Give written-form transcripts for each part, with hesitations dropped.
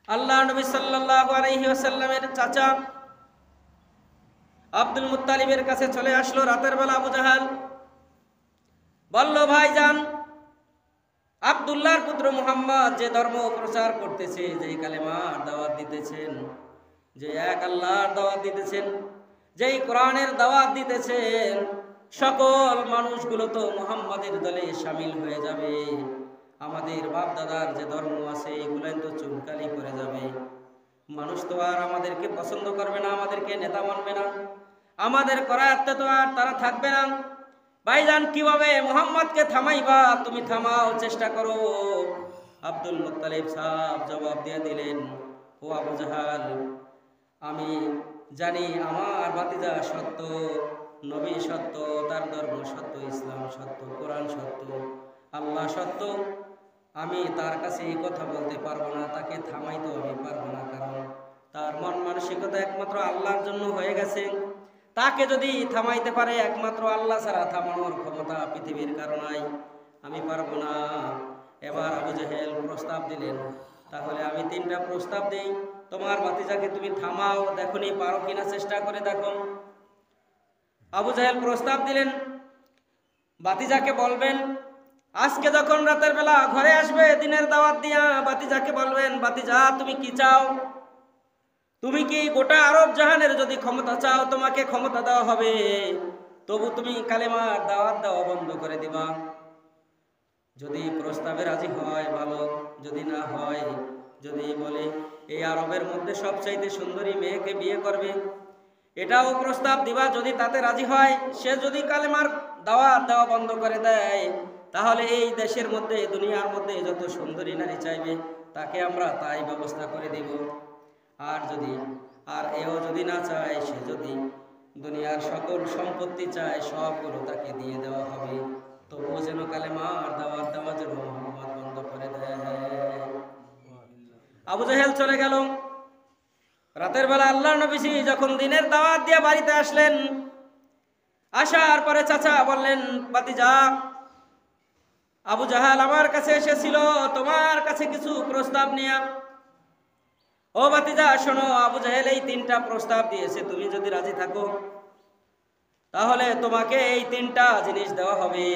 আল্লাহ নবী সাল্লাল্লাহু আলাইহি ওয়াসাল্লামের চাচা আব্দুল মুত্তালিবের কাছে চলে আসলো রাতের বেলা আবু জাহাল। বলল, ভাইজান, আব্দুল্লাহর পুত্র মুহাম্মদ যে ধর্ম প্রচার করতেছে, যে কালেমার দাওয়াত দিতেছেন, যে এক আল্লাহর দাওয়াত দিতেছেন, যেই কোরআনের দাওয়াত দিতেছেন, সকল মানুষগুলো তো মুহাম্মাদের দলে শামিল হয়ে যাবে। আমাদের বাপ দাদার যে ধর্ম আছে এগুলো তো চুনকালি করে যাবে। মানুষ তো আর আমাদেরকে পছন্দ করবে না, আমাদেরকে নেতা মানবে না, আমাদের করায়ত্তে তো আর তারা থাকবে না। ভাইজান, কিভাবে মুহাম্মদকে থামাইবা? তুমি থামাও, চেষ্টা করো। আব্দুল মুত্তালিব সাহেব জবাব দিয়ে দিলেন, ও আবু জাহাল, আমি জানি আমার ভাতিজা সত্য, নবী সত্য, তার ধর্ম সত্য, ইসলাম সত্য, কোরআন সত্য, আল্লাহ সত্য। আমি তার কাছে এই কথা বলতে পারবো না, তাকে থামাইতেও আমি পারবো না, কারণ তার মন মানসিকতা একমাত্র আল্লাহর জন্য হয়ে গেছে। তাকে যদি থামাইতে পারে একমাত্র আল্লাহ ছাড়া থামানোর ক্ষমতা পৃথিবীর কারো নাই, আমি পারবো না। এবার আবু জাহেল প্রস্তাব দিলেন, তাহলে আমি তিনটা প্রস্তাব দেই, তোমার ভাতিজাকে তুমি থামাও, দেখনি পারো কিনা, চেষ্টা করে দেখো। আবু জাহেল প্রস্তাব দিলেন, ভাতিজাকে বলবেন, আজকে যখন রাতের বেলা ঘরে আসবে দিনের দাওয়াত দিয়া, ভাতিজাকে বলবেন, ভাতিজা তুমি কি চাও? তুমি কি গোটা আরব জাহানের যদি ক্ষমতা চাও, তোমাকে ক্ষমতা দেওয়া হবে, তবু তুমি কালেমার দাওয়াত দেওয়া বন্ধ করে দিবা। যদি প্রস্তাবে রাজি হয় ভালো, যদি না হয়, যদি বলে এই আরবের মধ্যে সবচাইতে সুন্দরী মেয়েকে বিয়ে করবে, এটাও প্রস্তাব দিবা। যদি তাতে রাজি হয়, সে যদি কালেমার দাওয়াত দেওয়া বন্ধ করে দেয়, তাহলে এই দেশের মধ্যে, দুনিয়ার মধ্যে যত সুন্দরী নারী চাইবে তাকে আমরা তাই ব্যবস্থা করে দিব। আর এও যদি না চায়, সে যদি দুনিয়ার সকল সম্পত্তি চায়, সবগুলো তাকে দিয়ে দেওয়া হবে, তবুও যেন কালেমার দাওয়াত দেওয়া যেন মুহাম্মদ বন্ধ করে দেয়। আবু জাহেল চলে গেল। রাতের বেলা আল্লাহ নবীজি যখন দিনের দাওয়াত দিয়ে বাড়িতে আসলেন, আসার পরে চাচা বললেন, ভাতিজা, আবু জাহাল আমার কাছে এসেছিল তোমার কাছে কিছু প্রস্তাব নিয়ে। ও ভাতিজা শোনো, আবু জাহেল এই তিনটা প্রস্তাব দিয়েছে, তুমি যদি রাজি থাকো তাহলে তোমাকে এই তিনটা জিনিস দেওয়া হবে,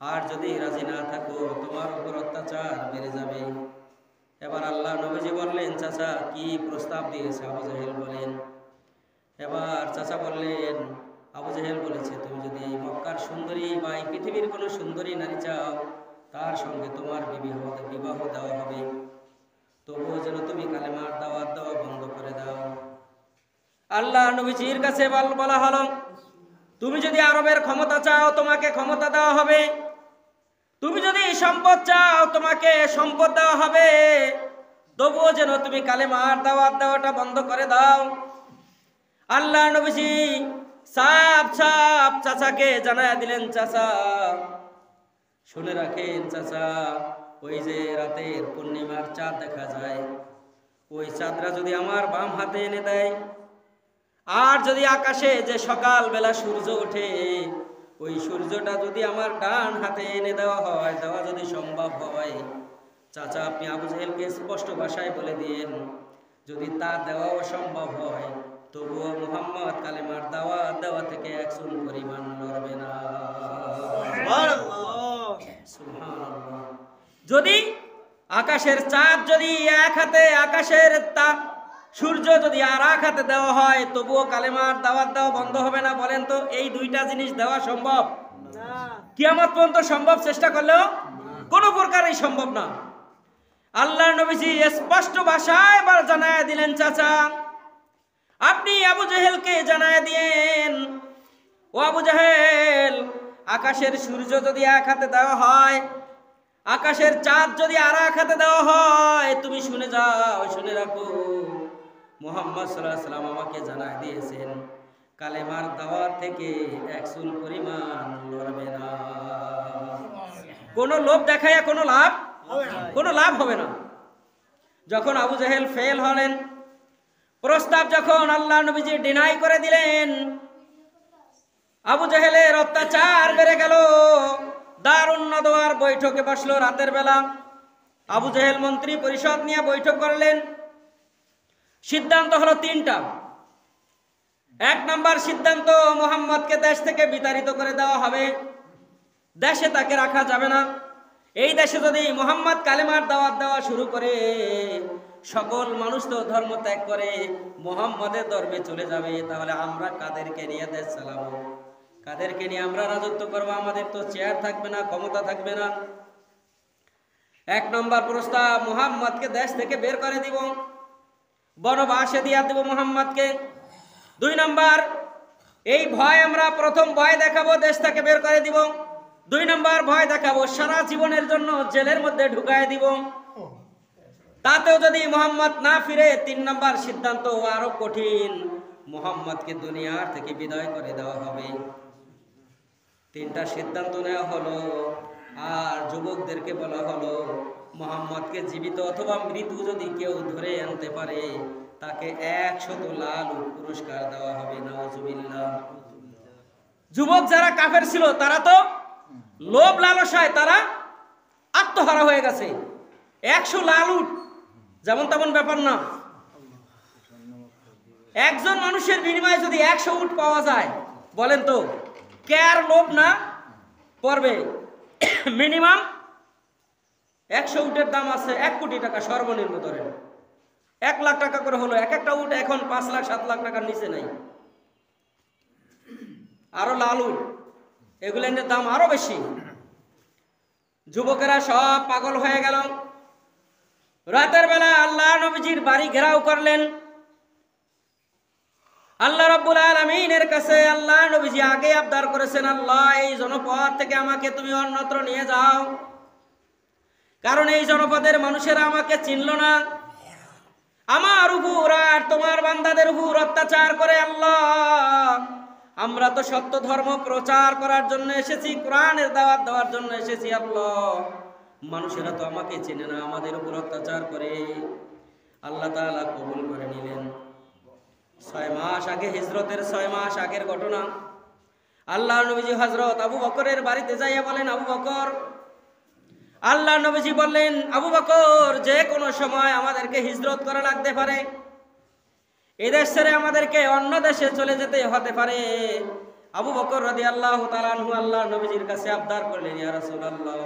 আর যদি রাজি না থাকো তোমার উপর অত্যাচার বেড়ে যাবে। এবার আল্লাহ নবীজি বললেন, চাচা কি প্রস্তাব দিয়েছে? আবু জাহেল বলেন। এবার চাচা বললেন, আবু জাহেল বলেছে, তুমি যদি এই মক্কার সুন্দরী বা এই পৃথিবীর কোনো সুন্দরী নারী চাও, তার সঙ্গে তোমার বিবাহ দেওয়া হবে, তবুও যেন তুমি কালেমার দাওয়াত দেওয়া বন্ধ করে দাও। আল্লাহ নবীজির কাছে বলা হলো, তুমি যদি আরবের ক্ষমতা চাও, তোমাকে ক্ষমতা দেওয়া হবে, তুমি যদি সম্পদ চাও, তোমাকে সম্পদ দেওয়া হবে, তবুও যেন তুমি কালেমার দাওয়াত দেওয়াটা বন্ধ করে দাও। আল্লাহ নবীজি সাপ চাচাকে জানায়া দিলেন, চাচা শুনে রাখেন, চাচা ওই যে রাতের পূর্ণিমার চাঁদ দেখা যায়, ওই চাঁদরা যদি আমার বাম হাতে এনে দেয়, আর যদি আকাশে যে সকাল বেলা সূর্য ওঠে, ওই সূর্যটা যদি আমার ডান হাতে এনে দেওয়া হয়, দেওয়া যদি সম্ভব হয়, চাচা আপনি আবু জাহেলকে স্পষ্ট ভাষায় বলে দিয়েন, যদি তা দেওয়াও সম্ভব হয়, তবুও মুহাম্মদ কালেমার দাওয়াত দেওয়া থেকে এক চুল পরিমাণ নড়বে না। সুবহানাল্লাহ। যদি আকাশের চাঁদ যদি এক হাতে, আকাশের সূর্য যদি আর এক হাতে দেওয়া হয়, তবুও কালেমার দাওয়াত দেওয়া বন্ধ হবে না। বলেন তো, এই দুইটা জিনিস দেওয়া সম্ভব? কিয়ামত পর্যন্ত সম্ভব, চেষ্টা করলেও কোনো প্রকারই সম্ভব না। আল্লাহ নবীজি স্পষ্ট ভাষায় এবার জানায় দিলেন, চাচা আপনি আবু জাহেলকে জানায় দিয়েন, ও আবু জাহেল, আকাশের সূর্য যদি এক হাতে দেওয়া হয়, আকাশের চাঁদ যদি আর এক হাতে দেওয়া হয়, তুমি শুনে যাও, শুনে রাখো, মুহাম্মদ সাল্লাল্লাহু আলাইহি ওয়াসাল্লাম আমাকে জানায় দিয়েছেন, কালেমার দাওয়াত থেকে এক চুল পরিমাণ লড়বে না। কোনো লোভ দেখায় কোনো লাভ হবে না। যখন আবু জাহেল ফেল হলেন, প্রস্তাব যখন আল্লাহ নবীজি ডিনাই করে দিলেন, আবু জাহেলের অত্যাচার বেড়ে গেল। দারুন নদওয়ার বৈঠকে বসলো রাতের বেলা। আবু জাহেল মন্ত্রী পরিষদ নিয়ে বৈঠক করলেন। সিদ্ধান্ত হলো তিনটা। এক নাম্বার সিদ্ধান্ত, মুহাম্মদকে দেশ থেকে বিতাড়িত করে দেওয়া হবে, দেশে তাকে রাখা যাবে না। এই দেশে যদি মুহাম্মদ কালেমার দাওয়াত দেওয়া শুরু করে, সকল মানুষ তো ধর্ম ত্যাগ করে মুহাম্মদের ধর্মে চলে যাবে, তাহলে আমরা কাদেরকে নিয়ে দেশ চালাবো? কাদেরকে নিয়ে আমরা রাজত্ব করবো? আমাদের তো চেয়ার থাকবে না, ক্ষমতা থাকবে না। এক নম্বর প্রস্তাব, মুহাম্মদকে দেশ থেকে বের করে দিব, বনবাসে দিয়ে দেব মুহাম্মদকে। দুই নম্বর, এই ভয় আমরা প্রথম ভয় দেখাবো, দেশ থেকে বের করে দিব। দুই নম্বর ভয় দেখাবো, সারা জীবনের জন্য জেলের মধ্যে ঢুকায় দিব। তাতেও যদি মুহাম্মদ না ফিরে, তিন নম্বর সিদ্ধান্ত আরো কঠিন, মুহাম্মদকে দুনিয়ার থেকে বিদায় করে দেওয়া হবে। তিনটা সিদ্ধান্ত নেওয়া হলো। আর যুবকদেরকে বলা হলো, মুহাম্মদকে জীবিত অথবা মৃত্যু যদি কেউ ধরে আনতে পারে, তাকে 100 লাল পুরস্কার দেওয়া হবে। নাউজুবিল্লাহ। যুবক যারা কাফের ছিল, তারা তো লোভ লালসায় তারা আত্মহারা হয়ে গেছে। 100 লাল উট যেমন তেমন ব্যাপার না। একজন মানুষের বিনিময়ে যদি 100 উট পাওয়া যায়, বলেন তো কে আর লোভ না পড়বে? মিনিমাম 100 উটের দাম আছে 1 কোটি টাকা, সর্বনিম্ন ধরেন 1 লাখ টাকা করে হলো। এক একটা উট এখন 5 লাখ 7 লাখ টাকার নিচে নাই। আরো লাল উট, এগুলোর দাম আরো বেশি। যুবকেরা সব পাগল হয়ে গেল। রাতের বেলা আল্লাহ নবীজির বাড়ি ঘেরাও করলেন। আল্লাহ রাব্বুল আলামিনের কাছে আল্লাহ নবীজি আগে আবদার করেছেন, আল্লাহ এই জনপদ থেকে আমাকে তুমি অন্যত্র নিয়ে যাও, কারণ এই জনপদের মানুষেরা আমাকে চিনল না। আমার উপর আর তোমার বান্দাদের উপর অত্যাচার করে। আল্লাহ, আমরা তো সত্য ধর্ম প্রচার করার জন্য এসেছি, কোরআনের দাওয়াত দেওয়ার জন্য এসেছি। আল্লাহ, মানুষেরা তো আমাকে চেনে না, আমাদের উপর অত্যাচার করে। আল্লাহ তাআলা কবুল করে নিলেন। 6 মাস আগে, হিজরতের 6 মাস আগের ঘটনা। আল্লাহ নবীজি হযরত আবু বকরের বাড়িতে যাইয়া বলেন, আবু বকর, আল্লাহ নবীজি বললেন, আবু বকর, যে কোনো সময় আমাদেরকে হিজরত করা লাগতে পারে, এই দেশ ছেড়ে আমাদেরকে অন্য দেশে চলে যেতে হতে পারে। আবু বকর রাদিয়াল্লাহু তাআলা আনহু আল্লাহ নবীজির কাছে আবদার করলেন, ইয়া রাসূলুল্লাহ,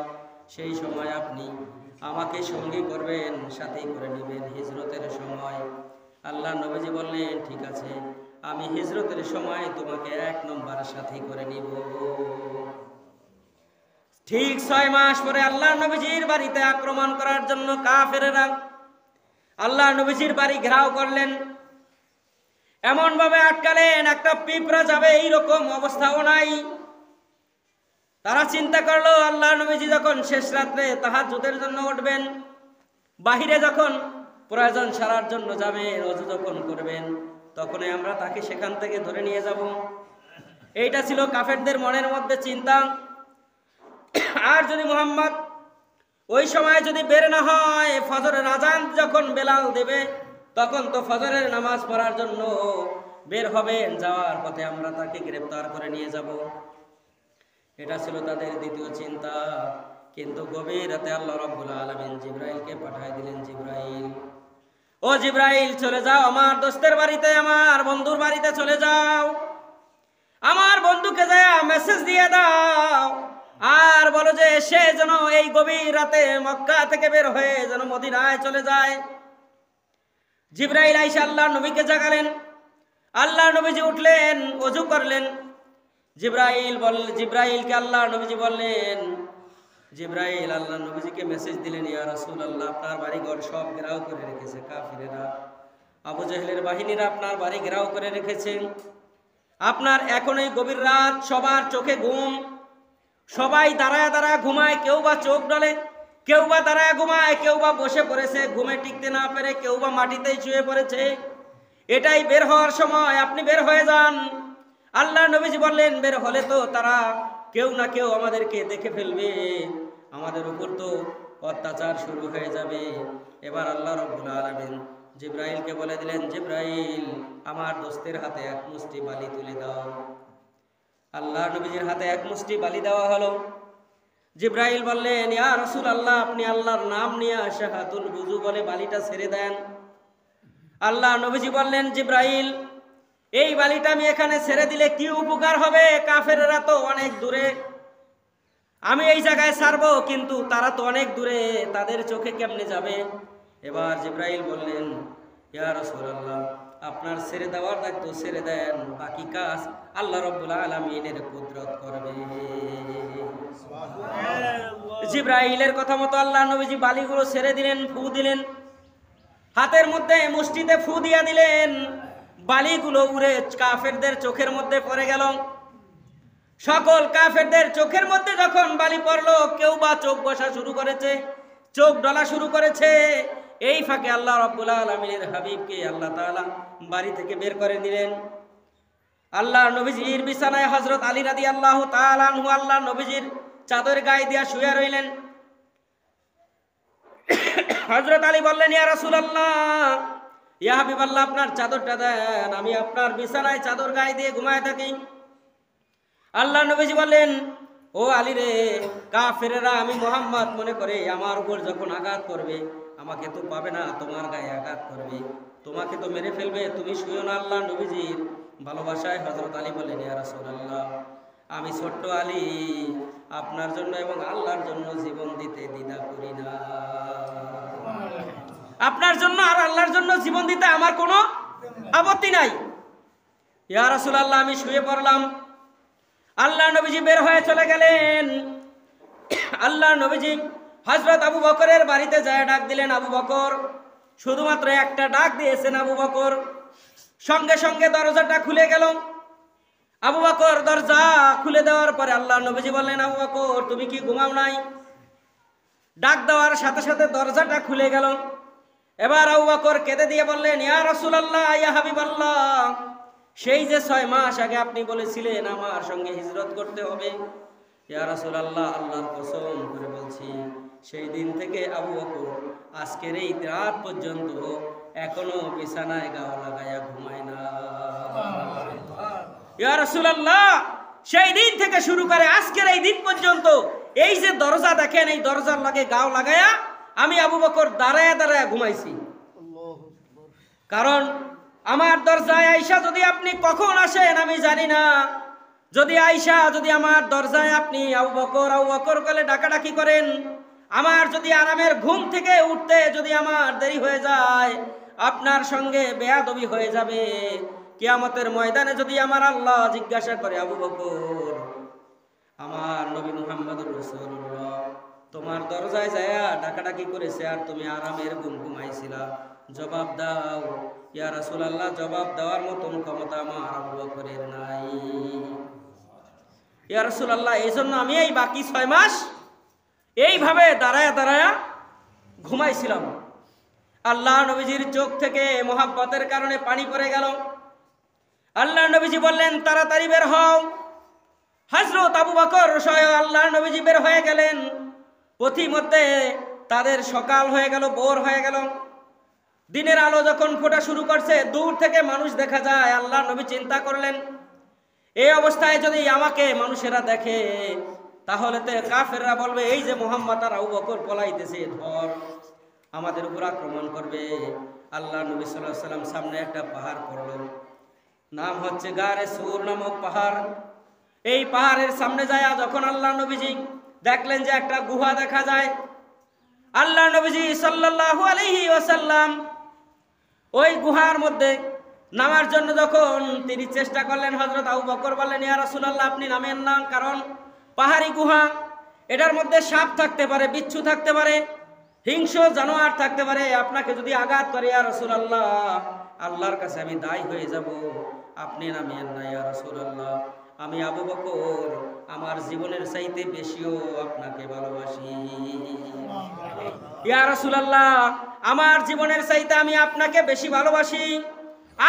সেই সময় আপনি আমাকে সঙ্গী করবেন, সাথী করে নেবেন হিজরতের সময়। আল্লাহ নবীজি বললেন, ঠিক আছে, আমি হিজরতের সময় তোমাকে 1 নম্বর সাথী করে নিব। ঠিক 6 মাস পরে আল্লাহ নবীজির বাড়িতে আক্রমণ করার জন্য কাফেরেরা আল্লাহ নবীজির বাড়ি ঘেরাও করলেন। এমন ভাবে আটকালেন, একটা পিঁপড়া যাবে এইরকম অবস্থাও নাই। তারা চিন্তা করলো, আল্লাহ নবীজি যখন শেষ রাত্রে তাহাজ্জুদের জন্য উঠবেন, বাহিরে যখন প্রয়োজন সারার জন্য যাবেন, ওযু যখন করবেন, তখনই আমরা তাকে সেখান থেকে ধরে নিয়ে যাব। এইটা ছিল কাফেরদের মনের মধ্যে চিন্তা। আর যদি মুহাম্মদ ওই সময় যদি বের না হয়, ফজরের আজান যখন বেলাল দেবে, তখন তো ফজরের নামাজ পড়ার জন্য বের হবেন, যাওয়ার পথে আমরা তাকে গ্রেফতার করে নিয়ে যাব। এটা ছিল তাদের দ্বিতীয় চিন্তা। কিন্তু গভীর রাতে আল্লাহ রাব্বুল আলামিন জিবরাইলকে পাঠিয়ে দিলেন, জিবরাইল, ও জিবরাইল, চলে যাও আমার দোস্তের বাড়িতে, আমার বন্ধুর বাড়িতে চলে যাও। আমার বন্ধুকে যায় মেসেজ দিয়ে দাও, আর বলো যে সে যেন এই গভীর রাতে মক্কা থেকে বের হয়ে যেন মদিনায় চলে যায়। জিবরাইল আইসা আল্লাহ নবীকে জাগালেন। আল্লাহ নবীজি উঠলেন, ওযু করলেন। জিবরাইলকে আল্লাহ নবীজি বললেন, জিবরাইল আল্লাহ নবীজিকে মেসেজ দিলেন, ইয়া রাসূলুল্লাহ, আপনার বাড়ি ঘর সব ঘেরাও করে রেখেছে কাফিরেরা, আবু জাহেলের বাহিনীরা আপনার বাড়ি ঘেরাও করে রেখেছে। আপনার এখন এই গভীর রাত, সবার চোখে ঘুম, সবাই দাঁড়ায় দাঁড়ায় ঘুমায়, কেউ বা চোখ ডলে, কেউ বা দাঁড়ায় ঘুমায়, কেউ বা বসে পড়েছে, ঘুমে টিকতে না পেরে কেউ বা মাটিতেই শুয়ে পড়েছে। এটাই বের হওয়ার সময়, আপনি বের হয়ে যান। আল্লাহ নবীজি বললেন, বের হলে তো তারা কেউ না কেউ আমাদেরকে দেখে ফেলবে, আমাদের উপর তো অত্যাচার শুরু হয়ে যাবে। এবার আল্লাহ রাব্বুল আলামিন জিবরাইলকে বলে দিলেন, জিবরাইল, আমার দোস্তের হাতে 1 মুষ্টি বালি তুলে দাও। আল্লাহ নবীজির হাতে 1 মুষ্টি বালি দেওয়া হলো। জিবরাইল বললেন, ইয়া রাসূলুল্লাহ, আপনি আল্লাহর নাম নিয়ে শাহাদাতুল বুজু বলে বালিটা ছেড়ে দেন। আল্লাহ নবীজি বললেন, জিব্রাইল, এই বালিটা আমি এখানে ছেড়ে দিলে কি উপকার হবে? কাফেররা তো অনেক দূরে, আমি এই জায়গায় ছাড়বো, কিন্তু তারা তো অনেক দূরে, তাদের চোখে কেমনে যাবে? এবার জিব্রাইল বললেন, ইয়া রাসূলুল্লাহ, আপনার ছেড়ে দেওয়ার দায়িত্ব ছেড়ে দেন, বাকি কাজ আল্লাহ রাব্বুল আলামিনের কুদরত করবে। জিব্রাইলের কথা মতো আল্লাহ নবীজি বালিগুলো ছেড়ে দিলেন, ফু দিলেন, হাতের মধ্যে মুষ্টিতে ফু দিয়া দিলেন, বালিগুলো উড়ে কাফেরদের চোখের মধ্যে পড়ে গেল। সকল কাফেরদের চোখের মধ্যে যখন বালি পড়লো, কেউ বা চোখ বসা শুরু করেছে, চোখ ডলা শুরু করেছে। এই ফাঁকে আল্লাহ রাব্বুল আলামিনের হাবিবকে আল্লাহ তাআলা বাড়ি থেকে বের করে দিলেন। আল্লাহ নবীজির বিছানায় হযরত আলী রাদিয়াল্লাহু তাআলা আনহু আল্লাহ নবীজির চাদর গায়ে দিয়া শুয়ে রইলেন। হযরত আলী বললেন, ইয়া রাসূলুল্লাহ, ইয়া হাবিবাল্লাহ, আপনার চাদরটা দেন, আমি আপনার বিছানায় চাদর গায়ে দিয়ে ঘুমায় থাকি। আল্লাহ নবীজি বললেন, ও আলী রে, কাফেরেরা আমি মুহাম্মদ মনে করে আমার উপর যখন আঘাত করবে, আমাকে তো পাবে না, তোমার গায়ে আঘাত করবে, তোমাকে তো মেরে ফেলবে, তুমি শুয়ো না। আল্লাহ নবীজির ভালোবাসায় হযরত আলী বললেন, ইয়া রাসূলুল্লাহ, আমি ছোট্ট আলী আপনার জন্য এবং আল্লাহর জন্য জীবন দিতে দ্বিধা করি না। আপনার জন্য আর আল্লাহর জন্য জীবন দিতে আমার কোনো আপত্তি নাই। ইয়া রাসূলুল্লাহ, আমি শুয়ে পড়লাম। আল্লাহ নবীজি বের হয়ে চলে গেলেন। আল্লাহ নবীজি হযরত আবু বকরের বাড়িতে যায় ডাক দিলেন। আবু বকর, শুধুমাত্র একটা ডাক দিয়েছেন আবু বকর, সঙ্গে সঙ্গে দরজাটা খুলে গেল। আবু বকর দরজা খুলে দেওয়ার পরে আল্লাহ নবীজি বললেন, আবু বকর, তুমি কি ঘুমাও নাই? ডাক দেওয়ার সাথে সাথে দরজাটা খুলে গেল। এবার আবু বকর কেঁদে দিয়ে বললেন, ইয়া রাসূলুল্লাহ, ইয়া হাবিবাল্লাহ, সেই যে 6 মাস আগে আপনি বলেছিলেন আমার সঙ্গে হিজরত করতে হবে, ইয়া রাসূলুল্লাহ, আল্লাহর কসম করে বলছি, সেই দিন থেকে আবু বকর আজকের এই রাত পর্যন্ত এখনো বিছানায় গা লাগায়া ঘুমায় না। ইয়া রাসূলুল্লাহ, সেই দিন থেকে শুরু করে আজকের এই দিন পর্যন্ত এই যে দরজা দেখেন, এই দরজার লাগে গাও লাগায়া আমি আবু বকর দাঁড়ায়া দাঁড়ায়া ঘুমাইছি। কারণ আমার দরজায় আয়েশা যদি আপনি কখন আসেন আমি জানি না। যদি আয়েশা যদি আমার দরজায় আপনি আবু বকর বলে ডাকাডাকি করেন, আমার যদি আরামের ঘুম থেকে উঠতে যদি আমার দেরি হয়ে যায়, আপনার সঙ্গে বেয়াদবি হয়ে যাবে। কিয়ামতের ময়দানে যদি আমার আল্লাহ জিজ্ঞাসা করে, আবু বকর, আমার নবী মুহাম্মদুর রাসূলুল্লাহ তোমার দরজায় যায়া ডাকাডাকি করেছে আর তুমি আরামের ঘুম ঘুমাইছিলা, জবাব দাও। ইয়া রাসূলুল্লাহ, জবাব দেওয়ার মতন ক্ষমতা আমার আবু বকরের নাই। ইয়া রাসূলুল্লাহ, এই জন্য আমি এই বাকি 6 মাস এইভাবে দাঁড়ায়া দাঁড়ায়া ঘুমাইছিলাম। আল্লাহ নবীজির চোখ থেকে মোহাব্বতের কারণে পানি পড়ে গেল। আল্লাহ নবীজি বললেন, তাড়াতাড়ি বের হও। হযরত আবু বকর সহ আল্লাহ নবীজি বের হয়ে গেলেন। পথিমধ্যে তাদের সকাল হয়ে গেল, ভোর হয়ে গেল। দিনের আলো যখন ফোটা শুরু করছে, দূর থেকে মানুষ দেখা যায়। আল্লাহ নবী চিন্তা করলেন, এই অবস্থায় যদি আমাকে মানুষেরা দেখে, তাহলে তো কাফেররা বলবে, এই যে মুহাম্মদ আর আবু বকর পলাইতেছে, ধর আমাদের উপর আক্রমণ করবে। আল্লাহ নবী সাল্লাল্লাহু আলাইহি ওয়াসাল্লাম সামনে একটা পাহাড় পড়ল, নাম হচ্ছে গারে সূর নামক পাহাড়। এই পাহাড়ের সামনে যায় যখন আল্লাহ নবীজি দেখলেন যে একটা গুহা দেখা যায়। আল্লাহ নবীজি সাল্লাল্লাহু আলাইহি ওয়াসাল্লাম ওই গুহার মধ্যে নামার জন্য যখন তিনি চেষ্টা করলেন, হযরত আবু বকর বললেন, ইয়া রাসূলুল্লাহ, আপনি নামেন না, কারণ পাহাড়ি গুহা, এটার মধ্যে সাপ থাকতে পারে, বিচ্ছু থাকতে পারে, হিংস্র জানোয়ার থাকতে পারে, আপনাকে যদি আঘাত করে ইয়া রাসূলুল্লাহ, আল্লাহর কাছে আমি দায়ী হয়ে যাব, আপনি নামেন না ইয়া রাসূলুল্লাহ। আমি আবু বকর আমার জীবনের চাইতে বেশিও আপনাকে ভালোবাসি। ইয়া রাসূলুল্লাহ, আমার জীবনের চাইতে আমি আপনাকে বেশি ভালোবাসি।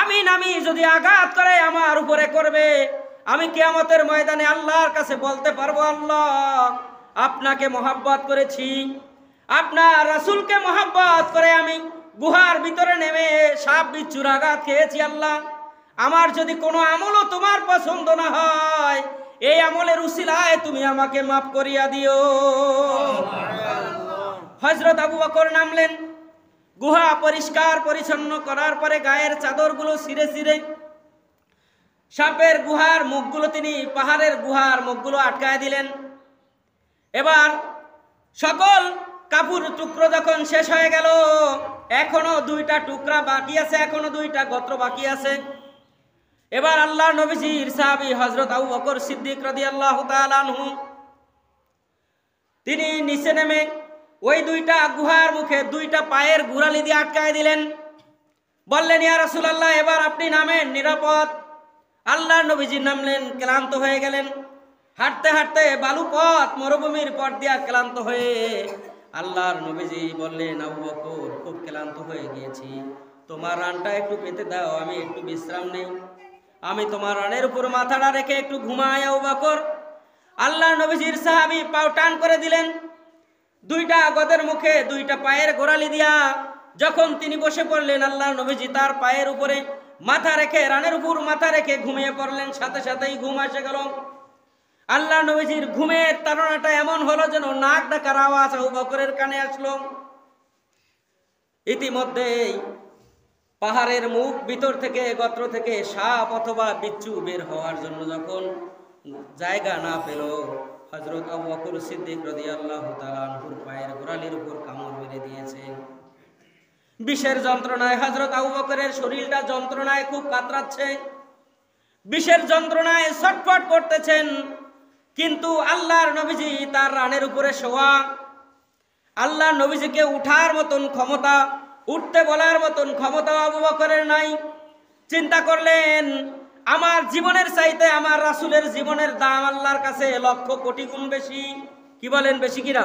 আমি নামি যদি আঘাত করে আমার উপরে করবে, আমি কিয়ামতের ময়দানে আল্লাহর কাছে বলতে পারবো, আল্লাহ আপনাকে মহব্বত করেছি, আপনার রাসূলকে মহব্বত করে আমি গুহার ভিতরে নেমে সাপ বিচ্ছুর আঘাত খেয়েছি। আল্লাহ, আমার যদি কোনো আমলও তোমার পছন্দ না হয়, এই আমলের উসিলায় তুমি আমাকে মাফ করিয়া দিও। হযরত আবু বকর নামলেন, গুহা পরিষ্কার পরিচ্ছন্ন করার পরে গায়ের চাদরগুলো ছিঁড়ে ছিঁড়ে সাপের গুহার মুখগুলো তিনি পাহাড়ের গুহার মুখগুলো আটকায় দিলেন। এবার সকল কাপড় টুকরো যখন শেষ হয়ে গেল, এখনো 2টা টুকরা বাকি আছে, এখনো 2টা গোত্র বাকি আছে। এবার আল্লাহ নবীজির সাহাবী হযরত আবু বকর সিদ্দিক রাদিয়াল্লাহু তাআলা আনহু তিনি নিচে নেমে ওই 2টা গুহার মুখে 2টা পায়ের গোড়ালি দিয়ে আটকায় দিলেন। বললেন, ইয়া রাসূলুল্লাহ, এবার আপনি নামেন, নিরাপদ। আল্লাহ নবীজি নামলেন, ক্লান্ত হয়ে গেলেন। হাঁটতে হাঁটতে বালু পথ, মরুভূমির পথ দিয়া ক্লান্ত হয়ে আল্লাহর নবীজি বললেন, আবু বকর, খুব ক্লান্ত হয়ে গিয়েছি, তোমার রানটা একটু পেতে দাও, আমি একটু বিশ্রাম নেই, আমি তোমার রানের উপর মাথাটা রেখে একটু ঘুমাই। আবু বকর আল্লাহ নবীজির সাহাবী পাও টান করে দিলেন। 2টা গদের মুখে 2টা পায়ের গোড়ালি দিয়া যখন তিনি বসে পড়লেন, আল্লাহ নবীজি তার পায়ের উপরে মাথা রেখে, রানের উপর মাথা রেখে ঘুমিয়ে পড়লেন। সাথে সাথেই ঘুম এসে গেল। আল্লাহ নবীজির ঘুমের তাড়নাটা এমন হলো যেন নাক ডাকার আওয়াজ আবু বকরের কানে আসলো। ইতিমধ্যেই পাহাড়ের মুখ ভিতর থেকে, গোত্র থেকে সাপ অথবা বিচ্ছু বের হওয়ার জন্য যখন জায়গা না পেল, হযরত আবু বকর সিদ্দিক রাদিয়াল্লাহু তাআলা আনহুর পায়ের গোড়ালির উপর কামড় মেরে দিয়েছে। বিষের যন্ত্রণায় হযরত আবু বকরের শরীরটা যন্ত্রণায় খুব কাতরাচ্ছে, বিষের যন্ত্রণায় ছটফট করতেছেন। কিন্তু আল্লাহর নবীজি তার রানের উপরে শোয়া, আল্লাহ নবীজিকে উঠার মতন ক্ষমতা, উঠতে বলার মতন ক্ষমতা আবু বকরের নাই। চিন্তা করলেন, আমার জীবনের চাইতে আমার রাসূলের জীবনের দাম আল্লাহর কাছে লক্ষ কোটি গুণ বেশি। কি বলেন, বেশি কিনা?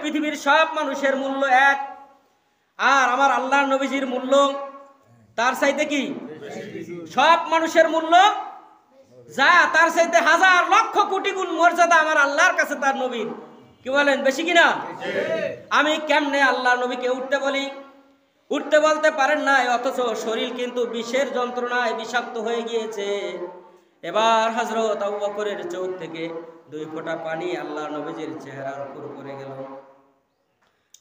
পৃথিবীর সব মানুষের মূল্য এক, আর আমার আল্লাহর নবীজির মূল্য তার চাইতে কি? সব মানুষের মূল্য যা, তার চাইতে হাজার লক্ষ কোটি গুণ মর্যাদা আমার আল্লাহর কাছে তার নবীর। কি বলেন, বেশি কিনা? আমি কেমনে আল্লাহর নবীকে উঠতে বলি, উঠতে বলতে পারেন নাই, অথচ শরীর কিন্তু বিষের যন্ত্রণায় বিষাক্ত হয়ে গিয়েছে। এবার হযরত আবু বকরের চোখ থেকে 2 ফোঁটা পানি আল্লাহর নবীজির চেহারার উপর পড়ে গেল।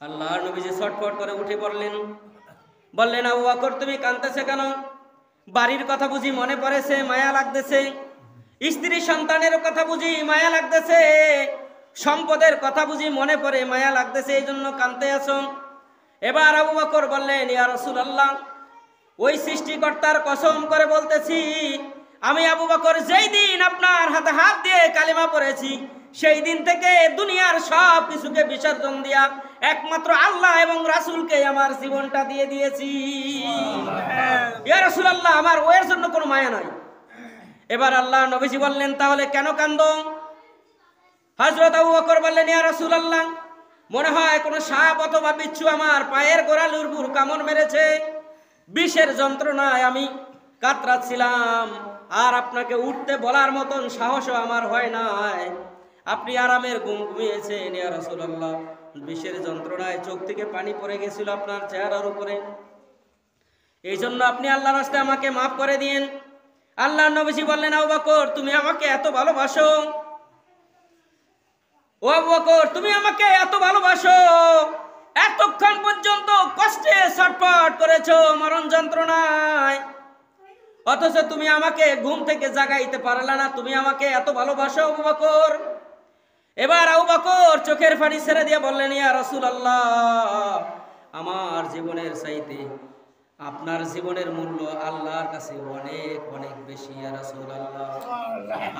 আল্লাহর নবীজি ছটফট করে উঠে পড়লেন। বললেন, আবু বকর, তুমি কাঁদতেছে কেন? বাড়ির কথা বুঝি মনে পড়েছে, মায়া লাগতেছে? স্ত্রী সন্তানের কথা বুঝি মায়া লাগতেছে? সম্পদের কথা বুঝি মনে পড়ে, মায়া লাগতেছে, এই জন্য কাঁদতে আছো? এবার আবু বকর বললেন, ইয়া রাসূলুল্লাহ, ওই সৃষ্টিকর্তার কসম করে বলতেছি, আমি আবু বকর যেই দিন আপনার হাতে হাত দিয়ে কালিমা পড়েছি, সেই দিন থেকে দুনিয়ার সব কিছুকে বিসর্জন দিয়া একমাত্র আল্লাহ এবং রাসূলকে আমার জীবনটা দিয়ে দিয়েছি। ইয়া রাসূলুল্লাহ, আমার ওর জন্য কোনো মায়া নাই। এবার আল্লাহ নবীজি বললেন, তাহলে কেন কান্দো? হযরত আবু বকর বললেন, ইয়া রাসূলুল্লাহ, মনে হয় কোনো সাপ অথবা বিচ্ছু আমার পায়ের গোড়ালির উপর কামড় মেরেছে, বিষের যন্ত্রণায় আমি কাতরাচ্ছিলাম, আর আপনাকে উঠতে বলার মতন সাহসও আমার হয় নাই। আপনি আরামের ঘুম ঘুমিয়েছেন ইয়া রাসূলুল্লাহ, বিষের যন্ত্রণায় চোখ থেকে পানি পড়ে গেছিল আপনার চেহারার উপরে, এই জন্য আপনি আল্লাহর রাস্তায় আমাকে মাফ করে দিন। আল্লাহর নবীজি বললেন, আবু বকর, তুমি আমাকে এত ভালোবাসো? ও আবু বকর, তুমি আমাকে এত ভালোবাসো, এতক্ষণ পর্যন্ত কষ্টে ছটফট করেছো মরণ যন্ত্রণায়, অথচ তুমি আমাকে ঘুম থেকে জাগাইতে পারলা না, তুমি আমাকে এত ভালোবাসো আবু বকর? এবার আবু বকর চোখের পানি ছেড়ে দিয়ে বললেন, ইয়া রাসূলুল্লাহ, আমার জীবনের চাইতে আপনার জীবনের মূল্য আল্লাহর কাছে অনেক অনেক বেশি ইয়া রাসূলুল্লাহ।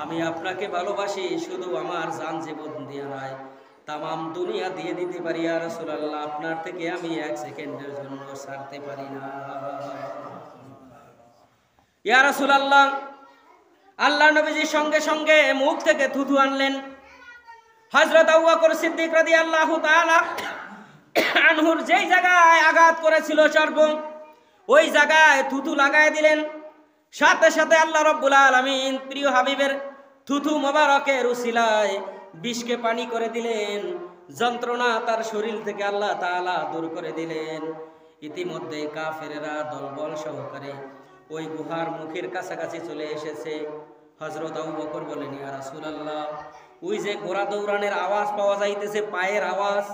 আমি আপনাকে ভালোবাসি, শুধু আমার জান জীবন দিয়ে নয়, তামাম দুনিয়া দিয়ে দিতে পারি ইয়া রাসূলুল্লাহ, আপনার থেকে আমি 1 সেকেন্ডের জন্য ছাড়তে পারি না ইয়া রাসূলুল্লাহ। আল্লাহ নবীজি সঙ্গে সঙ্গে মুখ থেকে থুথু আনলেন। হযরত আবু বকর সিদ্দিক রাদিয়াল্লাহু তাআলা আনহুর যেই জায়গায় আঘাত করেছিল সর্প, ওই জায়গায় থুথু লাগায় দিলেন। সাথে সাথে আল্লাহ রাব্বুল আলামিন প্রিয় হাবিবের থুথু মোবারকের উসিলায় বিষকে পানি করে দিলেন, যন্ত্রণা তার শরীর থেকে আল্লাহ তাআলা দূর করে দিলেন। ইতিমধ্যে কাফেরেরা দলবল সহকারে ওই গুহার মুখের কাছাকাছি চলে এসেছে। হযরত আবু বকর বলেন, ইয়া রাসূলুল্লাহ, ওই যে ঘোড়া দৌড়ানোর আওয়াজ পাওয়া যাইতেছে, পায়ের আওয়াজ,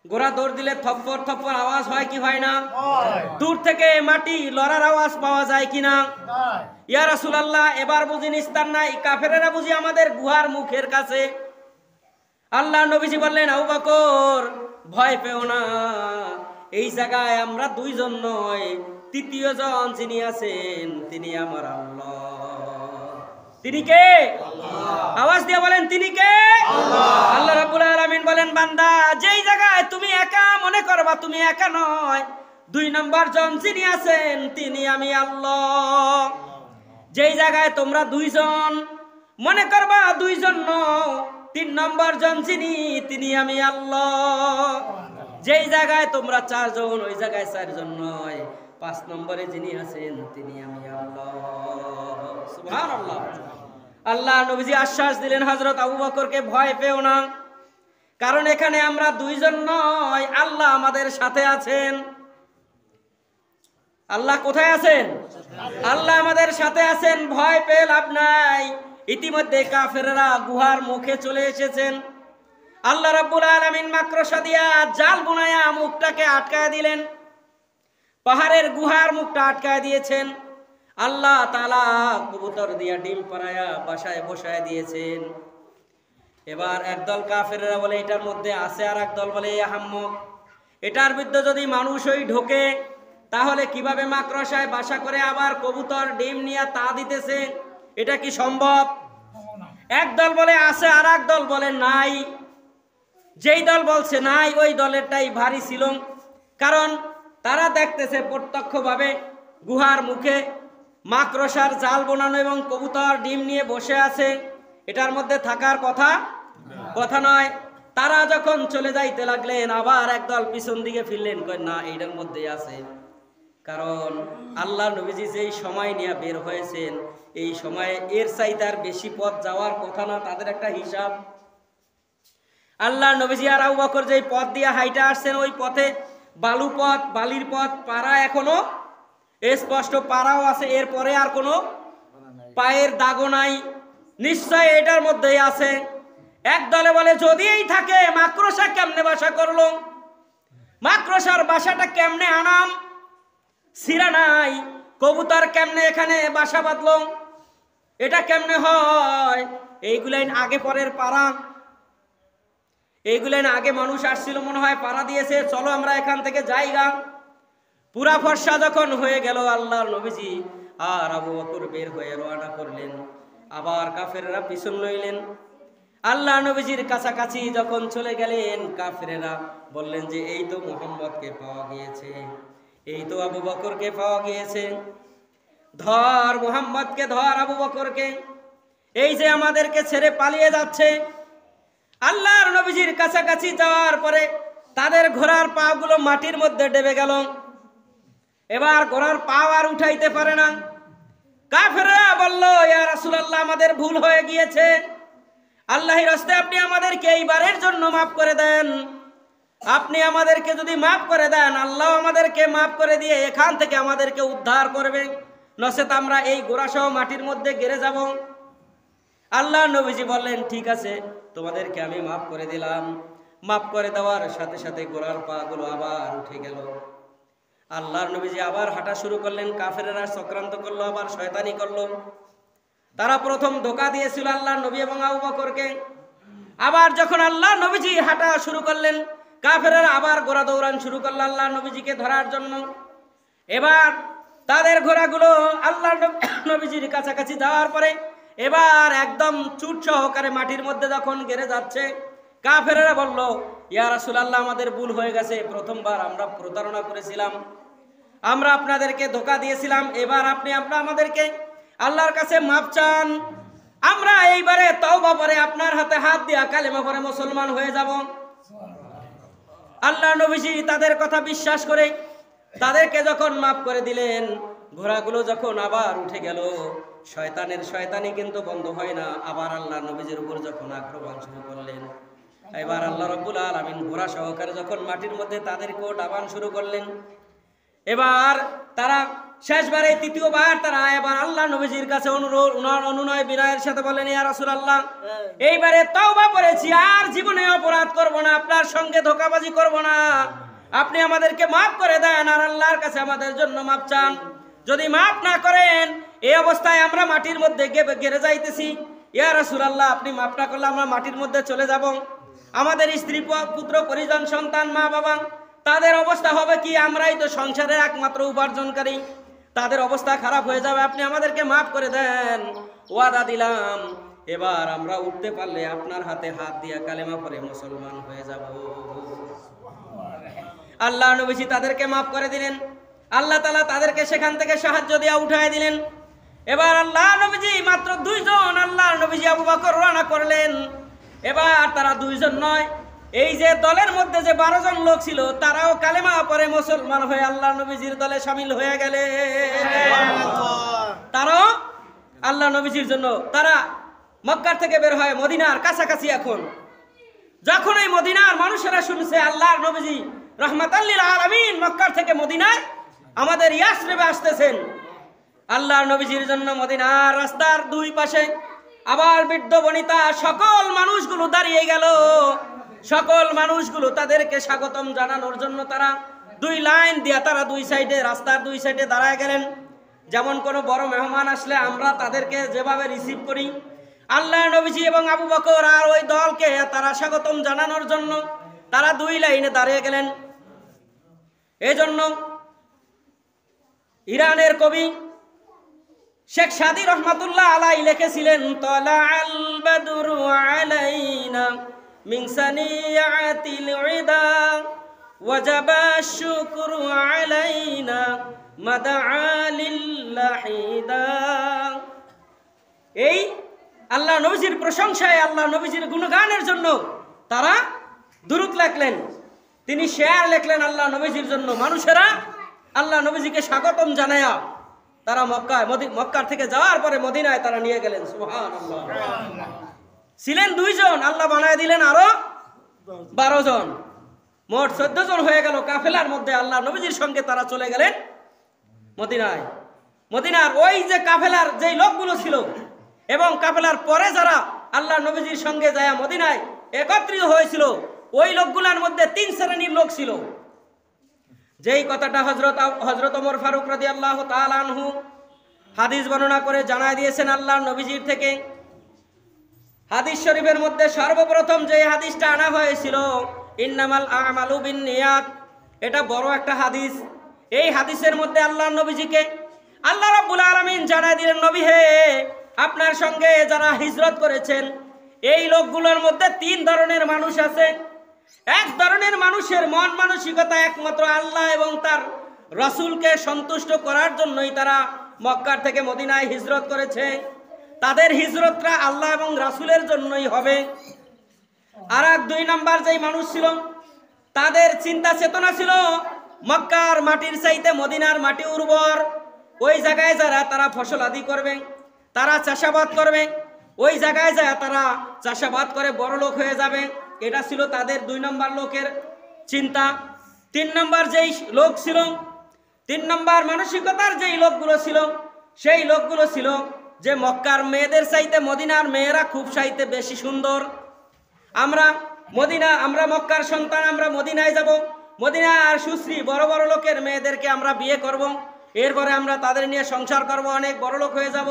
ঘোড়া দৌড় দিলে থপ্পর থপ্পর আওয়াজ হয় কি হয় না? দূর থেকে মাটি লড়ার আওয়াজ পাওয়া যায় কিনা? ইয়া রাসূলুল্লাহ, এবার বুঝি নিস্তার নাই, কাফেরেরা বুঝি আমাদের গুহার মুখের কাছে। আল্লাহ নবীজি বললেন, আবু বকর ভয় পেও না, এই জায়গায় আমরা দুইজন নয়, তৃতীয় জন যিনি আছেন তিনি আমার আল্লাহ। তিনি কে? আওয়াজ দিয়ে বলেন, তিনি কে? আল্লাহ রাব্বুল আলামিন বলেন, বান্দা যেই জায়গায় তুমি একা মনে করবা তুমি একা নয়, 2 নম্বর জন যিনি আছেন তিনি আমি আল্লাহ। যেই জায়গায় তোমরা 2 জন মনে করবা 2 জন নও, 3 নম্বর জন যিনি তিনি আমি আল্লাহ। যেই জায়গায় তোমরা 4 জন ওই জায়গায় 4 জন নয়, 5 নম্বরে যিনি আছেন তিনি আমি আল্লাহ। সুবহানাল্লাহ। আল্লাহ নবীজি আশ্বাস দিলেন হযরত আবু বকরকে, ভয় পেও না, কারণ এখানে আমরা 2 জন নয়, আল্লাহ আমাদের সাথে আছেন। আল্লাহ কোথায় আছেন? আল্লাহ আমাদের সাথে আছেন, ভয় পেয়ে লাভ নাই। ইতিমধ্যে কাফেররা গুহার মুখে চলে এসেছেন। আল্লাহ রাব্বুল আলামিন মাকড়সা দিয়া জাল বুনায়া মুখটাকে আটকায় দিলেন, পাহাড়ের গুহার মুখটা আটকায় দিয়েছেন। আল্লাহ তাআলা কবুতর দিয়া ডিম পাড়ায়া বাসায় বসায় দিয়েছেন। এবার একদল কাফেররা বলে এটার মধ্যে আছে, আর একদল বলে আহাম্মক, এটার ভিতরে যদি মানুষই ঢোকে তাহলে কিভাবে মাকড়সায় বাসা করে আবার কবুতর ডিম নিয়ে তা দিতেছে, এটা কি সম্ভব? একদল বলে আছে, আর একদল বলে নাই। যেই দল বলছে নাই ওই দলেরটাই ভারী ছিল, কারণ তারা দেখতেছে প্রত্যক্ষভাবে গুহার মুখে মাকড়সার জাল বোনানো এবং কবুতর ডিম নিয়ে বসে আছে, এটার মধ্যে থাকার কথা নয়। তারা যখন চলে যাইতে লাগলেন, আবার একদল পিছন দিকে ফিরলেন, কয় না এইটার মধ্যেই আছে। কারণ আল্লাহ নবীজি যেই সময় নিয়ে বের হয়েছেন, এই সময়ে এর চাইতে আর বেশি পথ যাওয়ার কথা না, তাদের একটা হিসাব। আল্লাহ নবীজি আর আবু বকর যেই পথ দিয়ে হাইটা আসছেন, ওই পথে বালু পথ, বালির পথ, পাড়া এখনো স্পষ্ট পাড়াও আছে, এরপরে আর কোনো পায়ের দাগও নাই, নিশ্চয় এটার মধ্যেই আছে। এক দলে বলে যদি এই থাকে মাকড়সা কেমনে বাসা করলো, মাকড়সার বাসাটা কেমনে আনাম, সিরা নাই, কবুতর কেমনে এখানে বাসা বাঁধলো, এটা কেমনে হয়? এইগুলাই আগে পরের পাড়া, এইগুলাই আগে মানুষ আসছিল মনে হয়, পাড়া দিয়েছে, চলো আমরা এখান থেকে যাইগা। পুরা ফর্সা যখন হয়ে গেল, আল্লাহর নবীজি আর আবু বকর বের হয়ে রওনা করলেন, আবার কাফেররা পিছন লইলেন। আল্লাহ নবীজির কাছাকাছি যখন চলে গেলেন, কাফেররা বললেন যে এই তো মুহাম্মদকে পাওয়া গিয়েছে, এই তো আবু বকরকে পাওয়া গিয়েছে, ধর মুহাম্মদকে, ধর আবু বকরকে, এই যে আমাদেরকে ছেড়ে পালিয়ে যাচ্ছে। আল্লাহর নবীজির কাছাকাছি যাওয়ার পরে তাদের ঘোড়ার পা গুলো মাটির মধ্যে ডেবে গেল। এবার ঘোড়ার পা আর উঠাইতে পারে না। কাফেররা বলল, ইয়া রাসূলুল্লাহ, আমাদের ভুল হয়ে গিয়েছে, আল্লাহর রাস্তায় আপনি আমাদেরকে এইবারের জন্য মাফ করে দেন। আপনি আমাদেরকে যদি মাফ করে দেন, আল্লাহ আমাদেরকে মাফ করে দিয়ে এখান থেকে আমাদেরকে উদ্ধার করবে, নচেত আমরা এই ঘোড়া সহ মাটির মধ্যে গেড়ে যাব। আল্লাহ নবীজি বললেন, ঠিক আছে, তোমাদেরকে আমি মাফ করে দিলাম। মাফ করে দেওয়ার সাথে সাথে ঘোড়ার পা গুলো আবার উঠে গেল। আল্লাহর নবীজি আবার হাঁটা শুরু করলেন। কাফেররা চক্রান্ত করলো, আবার শয়তানি করলো। তারা প্রথম ধোঁকা দিয়েছিল আল্লাহর নবী এবং আবু বকরকে। আবার যখন আল্লাহ নবীজি হাঁটা শুরু করলেন, কাফেররা আবার ঘোড়া দৌড়ান শুরু করলো আল্লাহ নবীজিকে ধরার জন্য। এবার তাদের ঘোড়াগুলো আল্লাহ নবীজির কাছাকাছি যাওয়ার পরে এবার একদম চুট সহকারে মাটির মধ্যে যখন গেড়ে যাচ্ছে, কাফেররা বলল, ইয়া রাসূলুল্লাহ, আমাদের ভুল হয়ে গেছে, প্রথমবার আমরা প্রতারণা করেছিলাম, আমরা আপনাদেরকে ধোঁকা দিয়েছিলাম, এবার আপনি আমাদেরকে আল্লাহর কাছে মাপ চান, আমরা এইবারে তওবা করে আপনার হাতে হাত দিয়া কালেমা পড়ে মুসলমান হয়ে যাব। আল্লাহ নবীজি তাদের কথা বিশ্বাস করে তাদেরকে যখন মাফ করে দিলেন, ঘোড়াগুলো যখন আবার উঠে গেল, শয়তানের শয়তানি কিন্তু বন্ধ হয় না। আবার আল্লাহ নবীজির উপর যখন আক্রমণ শুরু করলেন, এবার আল্লাহ রাব্বুল আলামিন ঘোড়া সহকারে যখন মাটির মধ্যে তাদেরকেও ডাবান শুরু করলেন। এবার তারা শেষবারে তৃতীয়বার তারা এবার আল্লাহ নবীজির কাছে অনুনয় বিনয়ের সাথে বলেন, ইয়া রাসূলুল্লাহ, এইবারে তওবা করেছি, আর জীবনে অপরাধ করব না, আপনার সঙ্গে ধোঁকাবাজি করব না, আপনি আমাদেরকে মাফ করে দেন আর আল্লাহর কাছে আমাদের জন্য মাফ চান। যদি মাফ না করেন এই অবস্থায় আমরা মাটির মধ্যে গেড়ে যাইতেছি। ইয়া রাসূলুল্লাহ, আপনি মাফ না করলে আমরা মাটির মধ্যে চলে যাব। আমাদের স্ত্রী পুত্র পরিজন সন্তান মা বাবা তাদের অবস্থা হবে কি? আমরাই তো সংসারের একমাত্র উপার্জনকারী, তাদের অবস্থা খারাপ হয়ে যাবে, আপনি আমাদেরকে মাফ করে দেন। ওয়াদা দিলাম এবার আমরা উঠতে পারলে আপনার হাতে হাত দিয়া কালেমা পড়ে মুসলমান হয়ে যাব। আল্লাহ নবীজি তাদেরকে মাফ করে দিলেন। আল্লাহ তাআলা তাদেরকে সেখান থেকে সাহায্য দিয়া উঠায় দিলেন। এবার আল্লাহ নবীজি মাত্র 2 জন, আল্লাহ নবীজি আবু বকর রওনা করলেন। এবার তারা 2 জন নয়, এই যে দলের মধ্যে যে 12 জন লোক ছিল তারাও কালেমা পড়ে মুসলমান হয়ে আল্লাহ নবীজির দলে শামিল হয়ে গেলেন। তারাও আল্লাহ নবীজির জন্য তারা মক্কা থেকে বের হয় মদিনার কাছাকাছি। এখন যখন এই মদিনার মানুষেরা শুনছে আল্লাহর নবীজি রাহমাতাল লিল আলামিন মক্কা থেকে মদিনায় আমাদের ইয়াসরিবে আসতেছেন, আল্লাহর নবীজির জন্য মদিনার রাস্তার 2 পাশে আবার বৃদ্ধ বনিতা সকল মানুষগুলো দাঁড়িয়ে গেল। সকল মানুষগুলো তাদেরকে স্বাগতম জানানোর জন্য তারা 2 লাইন দিয়া তারা 2 সাইডে, রাস্তার 2 সাইডে দাঁড়ায় গেলেন। যেমন কোনো বড় মেহমান আসলে আমরা তাদেরকে যেভাবে রিসিভ করি, আল্লাহ নবীজি এবং আবু বকর আর ওই দলকে তারা স্বাগতম জানানোর জন্য তারা 2 লাইনে দাঁড়িয়ে গেলেন। এজন্য ইরানের কবি শেখ সাদি রহমাতুল্লাহ আলাইহি লিখেছিলেন, তালাআল বাদরু আলাইনা মিন সানিয়াতিল ইদা ওয়াজাবা শুকরু আলাইনা মাদআ লিল্লাহিদা। এই আল্লাহ নবীজির প্রশংসায়, আল্লাহ নবীজির গুণগানের জন্য তারা দুরূদ লিখলেন, তিনি শেয়ার লিখলেন আল্লাহ নবীজির জন্য। মানুষেরা আল্লাহ নবীজিকে স্বাগতম জানায়া তারা মক্কার থেকে যাওয়ার পরে মদিনায় তারা নিয়ে গেলেন। সুবহানাল্লাহ। ছিলেন 2 জন, আল্লাহ বানায় দিলেন আরো 12 জন, মোট 14 জন হয়ে গেল। কাফেলার মধ্যে আল্লাহ নবীজির সঙ্গে তারা চলে গেলেন মদিনায়। মদিনার ওই যে কাফেলার যেই লোকগুলো ছিল এবং কাফেলার পরে যারা আল্লাহ নবীজির সঙ্গে যায় মদিনায় একত্রিত হয়েছিল, ওই লোকগুলোর মধ্যে 3 শ্রেণীর লোক ছিল। যেই কথাটা হযরত ওমর ফারুক রাদিয়াল্লাহু তাআলা আনহু হাদিস বর্ণনা করে জানায় দিয়েছেন আল্লাহ নবীজির থেকে। হাদিস শরীফের মধ্যে সর্বপ্রথম যে হাদিসটা আনা হয়েছিল, ইন্নামাল আমালু বিন্নিয়াত, এটা বড় একটা হাদিস। এই হাদিসের মধ্যে আল্লাহ নবীজিকে আল্লাহ রাব্বুল আলামিন জানায় দিলেন, নবী হে, আপনার সঙ্গে যারা হিজরত করেছেন এই লোকগুলোর মধ্যে 3 ধরনের মানুষ আছে। এক ধরনের মানুষের মন মানসিকতা একমাত্র আল্লাহ এবং তার রাসূলকে সন্তুষ্ট করার জন্যই তারা মক্কা থেকে মদিনায় হিজরত করেছে, তাদের হিজরতটা আল্লাহ এবং রাসূলের জন্যই হবে। আর 2 নাম্বার যেই মানুষ ছিল, তাদের চিন্তা চেতনা ছিল মক্কার মাটির চাইতে মদিনার মাটি উর্বর, ওই জায়গায় যারা তারা ফসল আদি করবে, তারা চাষাবাদ করবে, ওই জায়গায় যায় তারা চাষাবাদ করে বড় লোক হয়ে যাবে। এটা ছিল তাদের 2 নম্বর লোকের চিন্তা। 3 নম্বর যেই লোক ছিল, 3 নম্বর মানসিকতার যেই লোকগুলো ছিল, সেই লোকগুলো ছিল যে মক্কার মেয়েদের চাইতে মদিনার মেয়েরা খুব চাইতে বেশি সুন্দর। আমরা মক্কার সন্তান, আমরা মদিনায় যাব, মদিনার সুশ্রী বড় বড় লোকের মেয়েদেরকে আমরা বিয়ে করব, এরপরে আমরা তাদের নিয়ে সংসার করব, অনেক বড় লোক হয়ে যাব।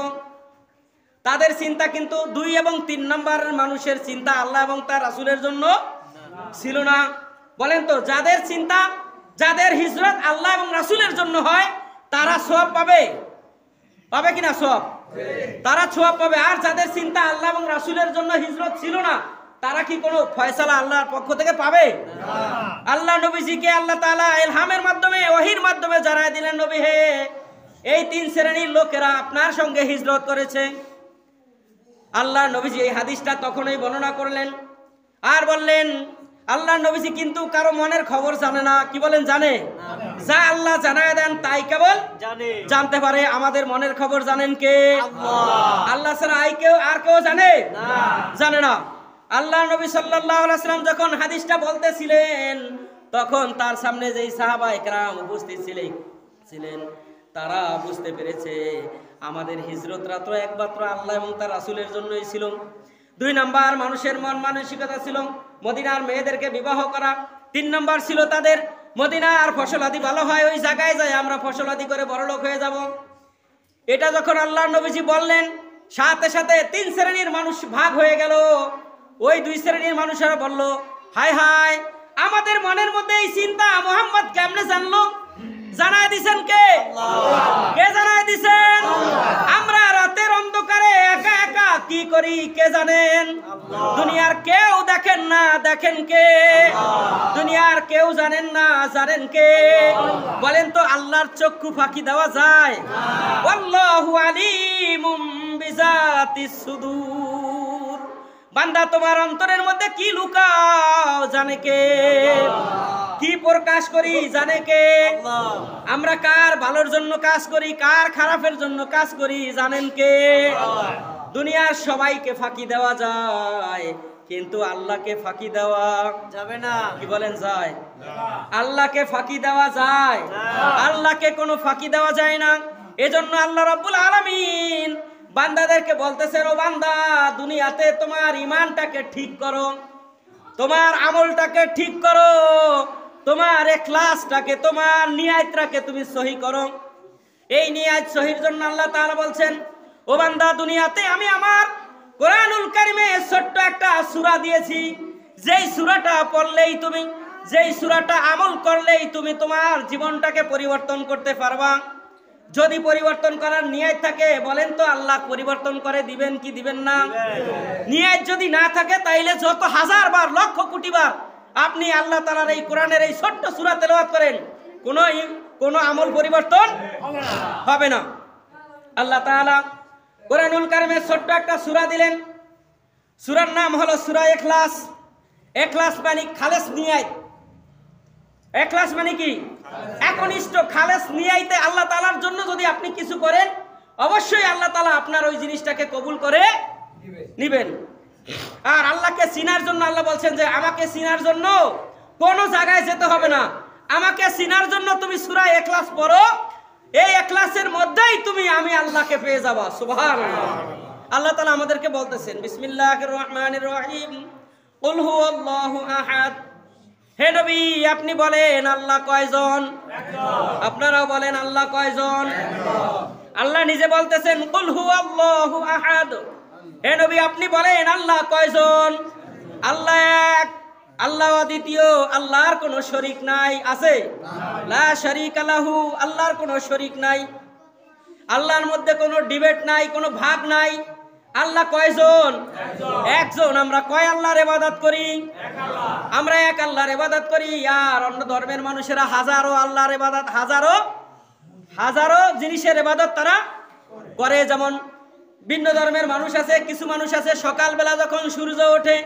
তাদের চিন্তা কিন্তু 2 এবং 3 নম্বর মানুষের চিন্তা আল্লাহ এবং তার রাসূলের জন্য ছিল না। বলেন তো, যাদের চিন্তা, যাদের হিজরত আল্লাহ এবং রাসূলের জন্য হয় তারা সওয়াব পাবে, পাবে কিনা সওয়াব? তারা সওয়াব পাবে। আর যাদের চিন্তা আল্লাহ এবং রাসূলের জন্য হিজরত ছিল না, তারা কি কোনো ফয়সালা আল্লাহর পক্ষ থেকে পাবে? আল্লাহ নবীজিকে আল্লাহ তাআলা ইলহামের মাধ্যমে, ওহীর মাধ্যমে জানায় দিলেন, নবী হে, এই 3 শ্রেণীর লোকেরা আপনার সঙ্গে হিজরত করেছে। আল্লাহ নবীজি এই হাদিসটা তখনই বর্ণনা করলেন আর বললেন, আল্লাহ নবীজি কিন্তু কারো মনের খবর জানে না। কি বলেন? জানে। যা আল্লাহ জানায় দেন তাই কেবল জানতে পারে। আমাদের মনের খবর জানেন কে? আল্লাহ ছাড়া আর কেউ জানে? জানে না। আল্লাহ নবী সাল্লাল্লাহু আলাইহি ওয়াসাল্লাম যখন হাদিসটা বলতেছিলেন, তখন তার সামনে যেই সাহাবায়ে কেরাম উপস্থিত ছিলেন তারা বুঝতে পেরেছে আমাদের হিজরতরা তো একমাত্র আল্লাহ এবং তার রাসূলের জন্যই ছিল। 2 নাম্বার মানুষের মন মানসিকতা ছিল মদিনার মেয়েদেরকে বিবাহ করা। 3 নাম্বার ছিল তাদের মদিনার ফসলাদি ভালো হয়, ওই জায়গায় যাই আমরা ফসলাদি করে বড়লোক হয়ে যাব। এটা যখন আল্লাহর নবীজি বললেন, সাথে সাথে 3 শ্রেণীর মানুষ ভাগ হয়ে গেল। ওই 2 শ্রেণীর মানুষেরা বলল, হায় হায়, আমাদের মনের মধ্যে এই চিন্তা মুহাম্মদ কেমনে জানলো? জানায় দিছেন কে? কে জানায় দিছেন? আমরা রাতের অন্ধকারে একা একা কি করি কে জানেন? দুনিয়ার কেউ দেখেন না, দেখেন কে? দুনিয়ার কেউ জানেন না, জানেন কে? বলেন তো আল্লাহর চক্ষু ফাঁকি দেওয়া যায়? আল্লাহু আলিমুম বিজাতিস সুদূর। বান্দা তোমার অন্তরের মধ্যে কি লুকাও জানে কে? কি প্রকাশ করি জানে কে? আমরা কার ভালোর জন্য কাজ করি, কার খারাপের জন্য কাজ করি জানেন কে? দুনিয়ার সবাইকে ফাঁকি দেওয়া যায়, কিন্তু আল্লাহকে ফাঁকি দেওয়া যাবে না। কি বলেন যায়? আল্লাহকে ফাঁকি দেওয়া যায়? আল্লাহকে কোনো ফাঁকি দেওয়া যায় না। এজন্য আল্লাহ রাব্বুল আলামিন বান্দাদেরকে বলতেছেন, ও বান্দা, দুনিয়াতে তোমার ঈমানটাকে ঠিক করো, তোমার আমলটাকে ঠিক করো, তোমার ইখলাসটাকে, তোমার নিয়তটাকে তুমি সহি করো। এই নিয়ত সহির জন্য আল্লাহ তাআলা বলছেন, ও বান্দা, দুনিয়াতে আমি আমার কোরআনুল কারীমে ছোট্ট একটা সূরা দিয়েছি, যেই সূরাটা পড়লেই তুমি, যেই সূরাটা আমল করলেই তুমি তোমার জীবনটাকে পরিবর্তন করতে পারবা। যদি পরিবর্তন করার নিয়ত থাকে, বলেন তো আল্লাহ পরিবর্তন করে দিবেন কি দিবেন না? নিয়ত যদি না থাকে, তাইলে যত হাজার বার, লক্ষ কোটি বার আপনি আল্লাহ তাআলার এই কোরআনের এই ছোট্ট সূরা তেলাওয়াত করেন, কোনো আমল পরিবর্তন হবে না। আল্লাহ তাআলা কোরআনুল কারীমে ছোট্ট একটা সূরা দিলেন, সূরার নাম হলো সূরা ইখলাস। ইখলাস মানে খালেস নিয়ত। ইখলাস মানে কি? একনিষ্ঠ খালেস নিয়তে আল্লাহ তাআলার জন্য যদি আপনি কিছু করেন, অবশ্যই আল্লাহ তাআলা আপনার ওই জিনিসটাকে কবুল করে নেবেন। আর আল্লাহকে চিনার জন্য আল্লাহ বলছেন যে আমাকে চিনার জন্য কোনো জায়গায় যেতে হবে না, আমাকে চিনার জন্য তুমি সূরা ইখলাস পড়ো, এই ইখলাসের মধ্যেই তুমি আমি আল্লাহকে পেয়ে যাবা। সুবহানাল্লাহ। আল্লাহ তাআলা আমাদেরকে বলতেছেন, বিসমিল্লাহির রহমানির রহিম, কুল হুয়াল্লাহু আহাদ। হে নবী, আপনি বলেন আল্লাহ কয়জন? আপনারাও বলেন আল্লাহ কয়জন? আল্লাহ নিজে বলতেছেন, কুল হুয়াল্লাহু আহাদ। হে নবী, আপনি বলেন আল্লাহ কয়জন? আল্লাহ এক, আল্লাহ অদ্বিতীয়, আল্লাহর কোনো শরীক নাই। আছে? লা শারীকা লাহু, আল্লাহর কোনো শরীক নাই, আল্লাহর মধ্যে কোনো ডিবেট নাই, কোনো ভাগ নাই। আল্লাহ কয়জন? একজন। আমরা কয় আল্লাহর ইবাদত করি? আমরা এক আল্লাহর ইবাদত করি। আর অন্য ধর্মের মানুষেরা হাজারো আল্লাহর ইবাদত, হাজারো জিনিসের ইবাদত তারা করে। যেমন ভিন্ন ধর্মের মানুষ আছে, কিছু মানুষ আছে সকালবেলা যখন সূর্য ওঠে,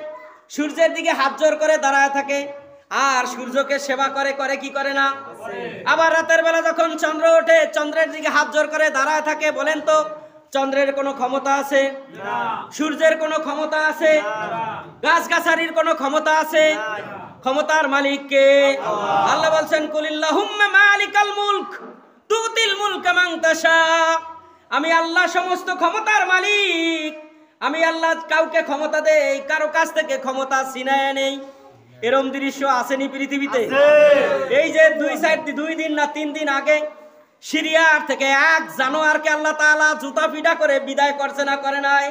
সূর্যের দিকে হাত জোর করে দাঁড়ায় থাকে আর সূর্যকে সেবা করে, করে কি করে না? আবার রাতের বেলা যখন চন্দ্র ওঠে, চন্দ্রের দিকে হাত জোর করে দাঁড়ায় থাকে। বলেন তো চন্দ্রের কোনো ক্ষমতা আছে? সূর্যের কোনো ক্ষমতা আছে? গাছগাছালির কোনো ক্ষমতা আছে? ক্ষমতার মালিক কে? আল্লাহ বলছেন, কুলিল্লাহুম্মা মালিকাল মুলক তুতিল মুলকা মান তাশা। আমি আল্লাহ সমস্ত ক্ষমতার মালিক। আমি আল্লাহ কাউকে ক্ষমতা দেই, কারো কাছ থেকে ক্ষমতা ছিনায় নেই। এরকম দৃশ্য আসেনি পৃথিবীতে? এই যে 2 দিন না 3 দিন আগে সিরিয়ার থেকে এক জানোয়ারকে আল্লাহ তাআলা জুতা পিটা করে বিদায় করছে না করে নাই?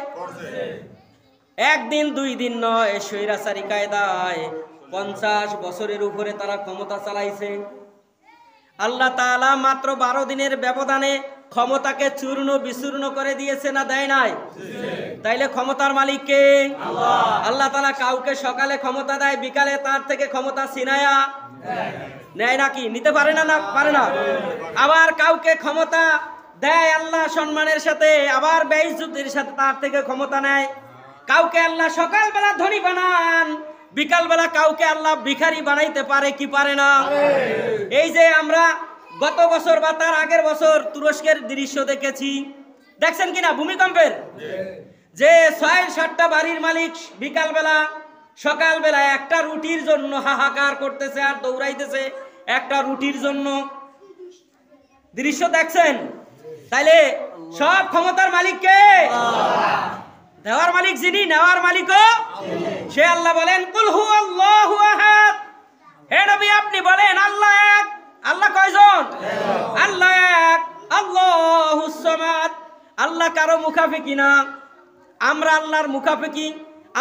একদিন 2 দিন নয়, স্বৈরাচারী কায়দায় 50 বছরের উপরে তারা ক্ষমতা চালাইছে। আল্লাহ তাআলা মাত্র 12 দিনের ব্যবধানে ক্ষমতাকে চূর্ণ বিচূর্ণ করে দিয়েছে না দেয় নাই? তাইলে ক্ষমতার মালিক কে? আল্লাহ তাআলা কাউকে সকালে ক্ষমতা দেয়, বিকালে তার থেকে ক্ষমতা ছিনায়া নেয় নাকি? নিতে পারে না? না পারে না। আবার কাউকে ক্ষমতা দেয় আল্লাহ সম্মানের সাথে, আবার বেইজ্জতির সাথে তার থেকে ক্ষমতা নেয়। কাউকে আল্লাহ সকালবেলা ধনী বানান, বিকালবেলা কাউকে আল্লাহ ভিখারি বানাইতে পারে কি পারে না? এই যে আমরা গত বছর বা তার আগের বছর তুরস্কের দৃশ্য দেখেছি, দেখছেন কিনা? ভূমিকম্পের যে 6-7টা বাড়ির মালিক বিকালবেলা সকালবেলা একটা রুটির জন্য হাহাকার করতেছে আর দৌড়াইতেছে একটা রুটির জন্য। দৃশ্য দেখছেন? তাইলে সব ক্ষমতার মালিক কে? দেওয়ার মালিক যিনি, নেওয়ার মালিকও সে আল্লাহ। বলেন কুল হুয়াল্লাহু আহাদ, হে নবী আপনি বলেন আল্লাহ এক। আল্লাহ কয়জন? আল্লাহ এক। আল্লাহুস সামাদ, আল্লাহ কারো মুখাপেক্ষী না। আমরা আল্লাহর মুখাপেক্ষী,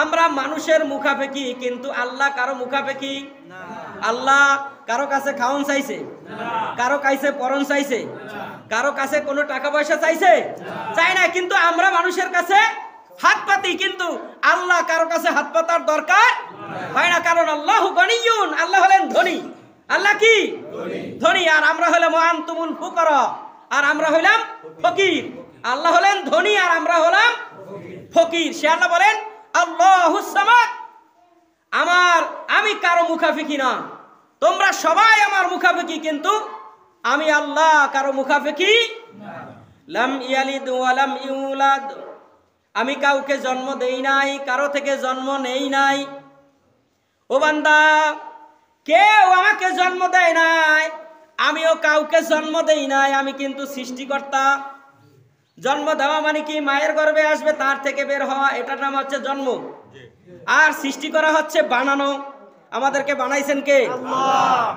আমরা মানুষের মুখাপেক্ষী, কিন্তু আল্লাহ কারো মুখাপেক্ষী না। আল্লাহ কারো কাছে খাওন চাইছে? কারো কাছে পরন চাইছে? কারো কাছে কোনো টাকা পয়সা চাইছে? চাই না। কিন্তু আমরা মানুষের কাছে হাত পাতি, কিন্তু আল্লাহ কারো কাছে হাত পাতার দরকার হয় না, কারণ আল্লাহু গনিয়ুন, আল্লাহ হলেন ধনী। আল্লাহ কি? ধনী। আর আমরা হলাম আনতুমুল ফুকারা, আর আমরা হইলাম ফকির। আল্লাহ হলেন ধনী আর আমরা হলাম ফকির। সে আল্লাহ বলেন আল্লাহুস সামাদ, আমি কারো মুখাপেক্ষী না, তোমরা সবাই আমার মুখাপেক্ষী, কিন্তু আমি আল্লাহ কারো মুখাপেক্ষী না। লাম ইয়ালিদ ওয়া লাম ইউলাদ, আমি কাউকে জন্ম দেই নাই, কারো থেকে জন্ম নেই নাই। ও বান্দা, কেউ আমাকে জন্ম দেয় নাই, আমিও কাউকে জন্ম দেই নাই। আমি কিন্তু সৃষ্টিকর্তা। জন্ম দেওয়া মানে কি? মায়ের গর্ভে আসবে, তার থেকে বের হওয়া, এটার নাম হচ্ছে জন্ম। আর সৃষ্টি করা হচ্ছে বানানো। আমাদেরকে বানাইছেন কে?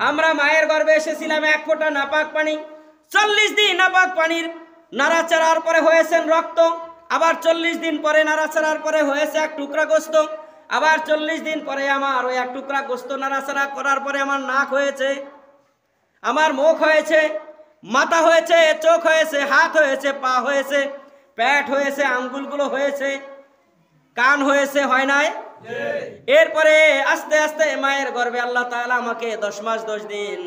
আমরা মায়ের গর্ভে এসেছিলাম এক ফোঁটা নাপাক পানি, 40 দিন নাপাক পানির নাড়াচাড়ার পরে হয়েছেন রক্ত, আবার 40 দিন পরে নাড়াচাড়ার পরে হয়েছে এক টুকরা গোস্ত, আবার 40 দিন পরে আমার ওই এক টুকরা গোস্ত নাড়াচাড়া করার পরে আমার নাক হয়েছে, আমার মুখ হয়েছে, মাথা হয়েছে, চোখ হয়েছে, হাত হয়েছে, পা হয়েছে, পেট হয়েছে, আঙ্গুলগুলো হয়েছে, কান হয়েছে, হয় নাই? এরপরে আস্তে আস্তে মায়ের গর্ভে আল্লাহ তাআলা আমাকে 10 মাস 10 দিন,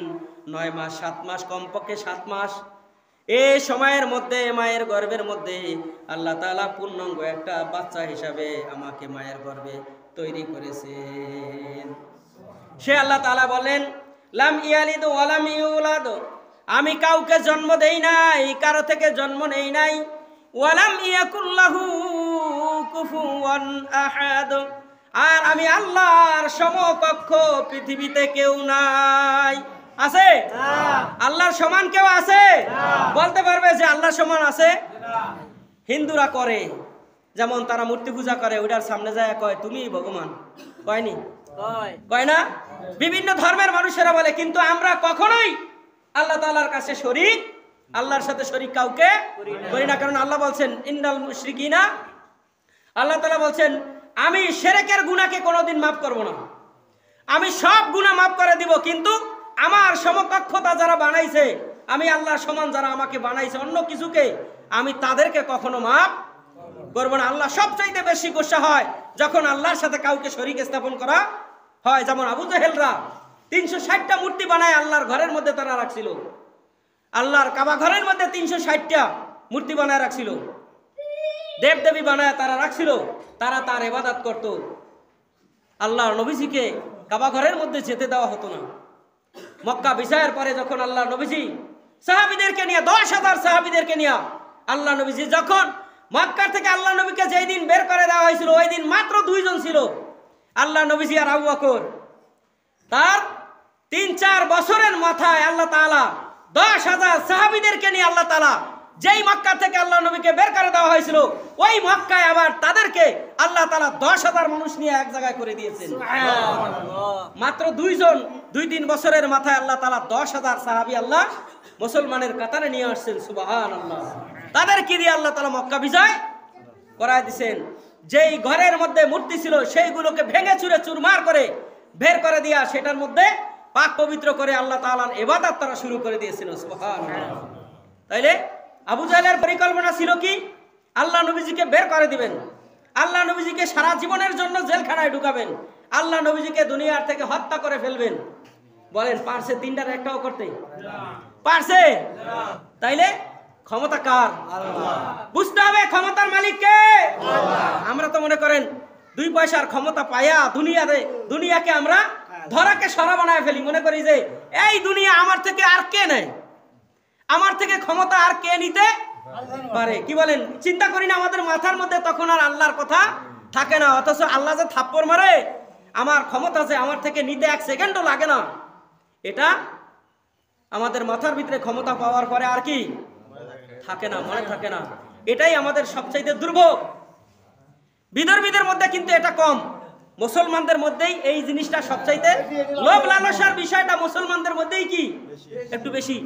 9 মাস 7 মাস, কমপক্ষে 7 মাস, এই সময়ের মধ্যে মায়ের গর্ভের মধ্যে আল্লাহ তাআলা পূর্ণাঙ্গ একটা বাচ্চা হিসাবে আমাকে মায়ের গর্ভে তৈরি করেছেন। সে আল্লাহ তাআলা বলেন লাম ইয়ালিদ ওয়া লাম ইউলাদ, আমি কাউকে জন্ম দেই নাই, কারো থেকে জন্ম নেই নাই। ওয়া লাম ইয়াকুল লাহু কুফুওয়ান আহাদ, আর আমি আল্লাহর সমকক্ষ পৃথিবীতে কেউ নাই। আছে? আল্লাহর সমান কেউ আছে? বলতে পারবে যে আল্লাহর সমান আছে? হিন্দুরা করে, যেমন তারা মূর্তি পূজা করে, ওটার সামনে যায় কয় তুমি ভগবান, কয়নি? কয় না? বিভিন্ন ধর্মের মানুষেরা বলে, কিন্তু আমরা কখনোই আল্লাহ তাআলার কাছে শরীক, আল্লাহর সাথে শরীক কাউকে করি না। কারণ আল্লাহ বলছেন ইন্নাল মুশরিকিনা, আল্লাহ তাআলা বলছেন আমি শিরকের গুনাহকে কোনোদিন মাফ করব না, আমি সব গুনাহ মাফ করে দিব, কিন্তু আমার সমকক্ষতা যারা বানাইছে, আমি আল্লাহর সমান যারা আমাকে বানাইছে অন্য কিছুকে, আমি তাদেরকে কখনো মাফ করব না। আল্লাহ সবচাইতে বেশি গোসা হয় যখন আল্লাহর সাথে কাউকে শরীক স্থাপন করা হয়। যেমন আবু জাহেলরা 360টা মূর্তি বানায় আল্লাহর ঘরের মধ্যে তারা রাখছিল, আল্লাহর কাবা ঘরের মধ্যে 360টা মূর্তি বানায় রাখছিল, দেবদেবী বানায় তারা রাখছিল, তারা তার ইবাদত করত। আল্লাহর নবীজিকে কাবা ঘরের মধ্যে যেতে দেওয়া হতো না। মক্কা বিজয়ের পরে যখন আল্লাহ নবীজি সাহাবীদেরকে নিয়ে 10,000 সাহাবীদেরকে নিয়ে আল্লাহ নবীজি যখন মক্কা থেকে আল্লাহ নবীকে যেই দিন বের করে দেওয়া হয়েছিল, ওই দিন মাত্র 2 জন ছিল, আল্লাহ নবীজি আর আবু বকর। তার 3-4 বছরের মাথায় আল্লাহ তাআলা 10,000 সাহাবীদেরকে নিয়ে আল্লাহ তাআলা যেই মক্কা থেকে আল্লাহ নবীকে বের করে দেওয়া হয়েছিল, ওই মক্কায় আবার তাদেরকে আল্লাহ তাআলা 10,000 মানুষ নিয়ে এক জায়গায় করে দিয়েছেন। মাত্র 2 জন, 2-3 বছরের মাথায় আল্লাহ তাআলা 10,000 সাহাবী আল্লাহ মুসলমানের কাতারে নিয়ে আসছেন। সুবহানাল্লাহ। তাদেরকে দিয়ে আল্লাহ তাআলা মক্কা বিজয় করায় দিয়েছেন। যেই ঘরের মধ্যে মূর্তি ছিল সেইগুলোকে ভেঙে চুরে চুরমার করে বের করে দিয়া সেটার মধ্যে পাক পবিত্র করে আল্লাহ তাআলার ইবাদত তারা শুরু করে দিয়েছিল। সুবহানাল্লাহ। তাইলে আবু জাহেলের পরিকল্পনা ছিল কি? আল্লাহ নবীজিকে বের করে দিবেন, আল্লাহ নবীজিকে সারা জীবনের জন্য জেলখানায় ঢুকাবেন, আল্লাহ নবীজিকে দুনিয়ার থেকে হত্যা করে ফেলবেন। বলেন পারছে? 3টার একটাও করতে পারছে? তাইলে ক্ষমতা কার? বুঝতে হবে ক্ষমতার মালিক কে। আমরা তো মনে করেন 2 পয়সার ক্ষমতা পায়া দুনিয়াকে আমরা ধরাকে সরা বানায় ফেলি, মনে করি যে এই দুনিয়া আমার থেকে আর কে নেয়, আমার থেকে ক্ষমতা আর কে নিতে পারে। কি বলেন? চিন্তা করি না আমাদের মাথার মধ্যে, তখন আর আল্লাহর কথা থাকে না। অথচ আল্লাহ যে থাপ্পড় মারে, আমার ক্ষমতা যে আমার থেকে নিতে 1 সেকেন্ডও লাগে না, এটা আমাদের মাথার ভিতরে ক্ষমতা পাওয়ার পরে আর কি থাকে না, মনে থাকে না। এটাই আমাদের সবচাইতে দুর্ভোগ। বিধর্মীদের মধ্যে কিন্তু এটা কম, মুসলমানদের মধ্যেই এই জিনিসটা সবচাইতে, লোভ লালসার বিষয়টা মুসলমানদের মধ্যেই কি একটু বেশি।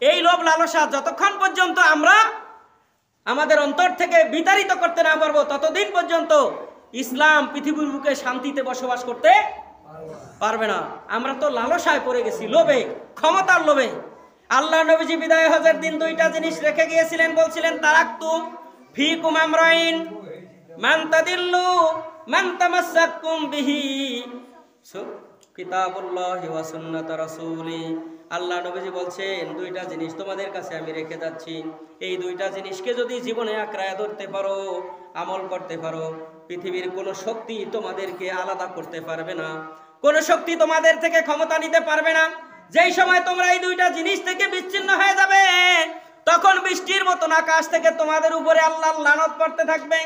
এই লোভ লালসা যতক্ষণ পর্যন্ত আমরা আমাদের অন্তর থেকে বিতাড়িত করতে না পারবো, ততদিন পর্যন্ত ইসলাম পৃথিবীর বুকে শান্তিতে বসবাস করতে পারবে না। আমরা তো লালসায় পড়ে গেছি, লোভে, ক্ষমতার লোভে। আল্লাহ নবীজি বিদায় হজের দিন দুইটা জিনিস রেখে গিয়েছিলেন, বলছিলেন তারাকতু ফিকুম আমরাইন মান তাদিল্লু মান তামাসসাকতুম বিহি কিতাবুল্লাহি ওয়া সুন্নাত রাসূলি। আল্লাহ নবীজি বলছেন দুইটা জিনিস তোমাদের কাছে আমি রেখে যাচ্ছি, এই দুইটা জিনিসকে যদি জীবনে আঁকড়ায় ধরতে পারো, আমল করতে পারো, পৃথিবীর কোনো শক্তি তোমাদেরকে আলাদা করতে পারবে না, কোনো শক্তি তোমাদের থেকে ক্ষমতা নিতে পারবে না। যেই সময় তোমরা এই দুইটা জিনিস থেকে বিচ্ছিন্ন হয়ে যাবে, তখন বৃষ্টির মতন আকাশ থেকে তোমাদের উপরে আল্লাহর লানত পড়তে থাকবে,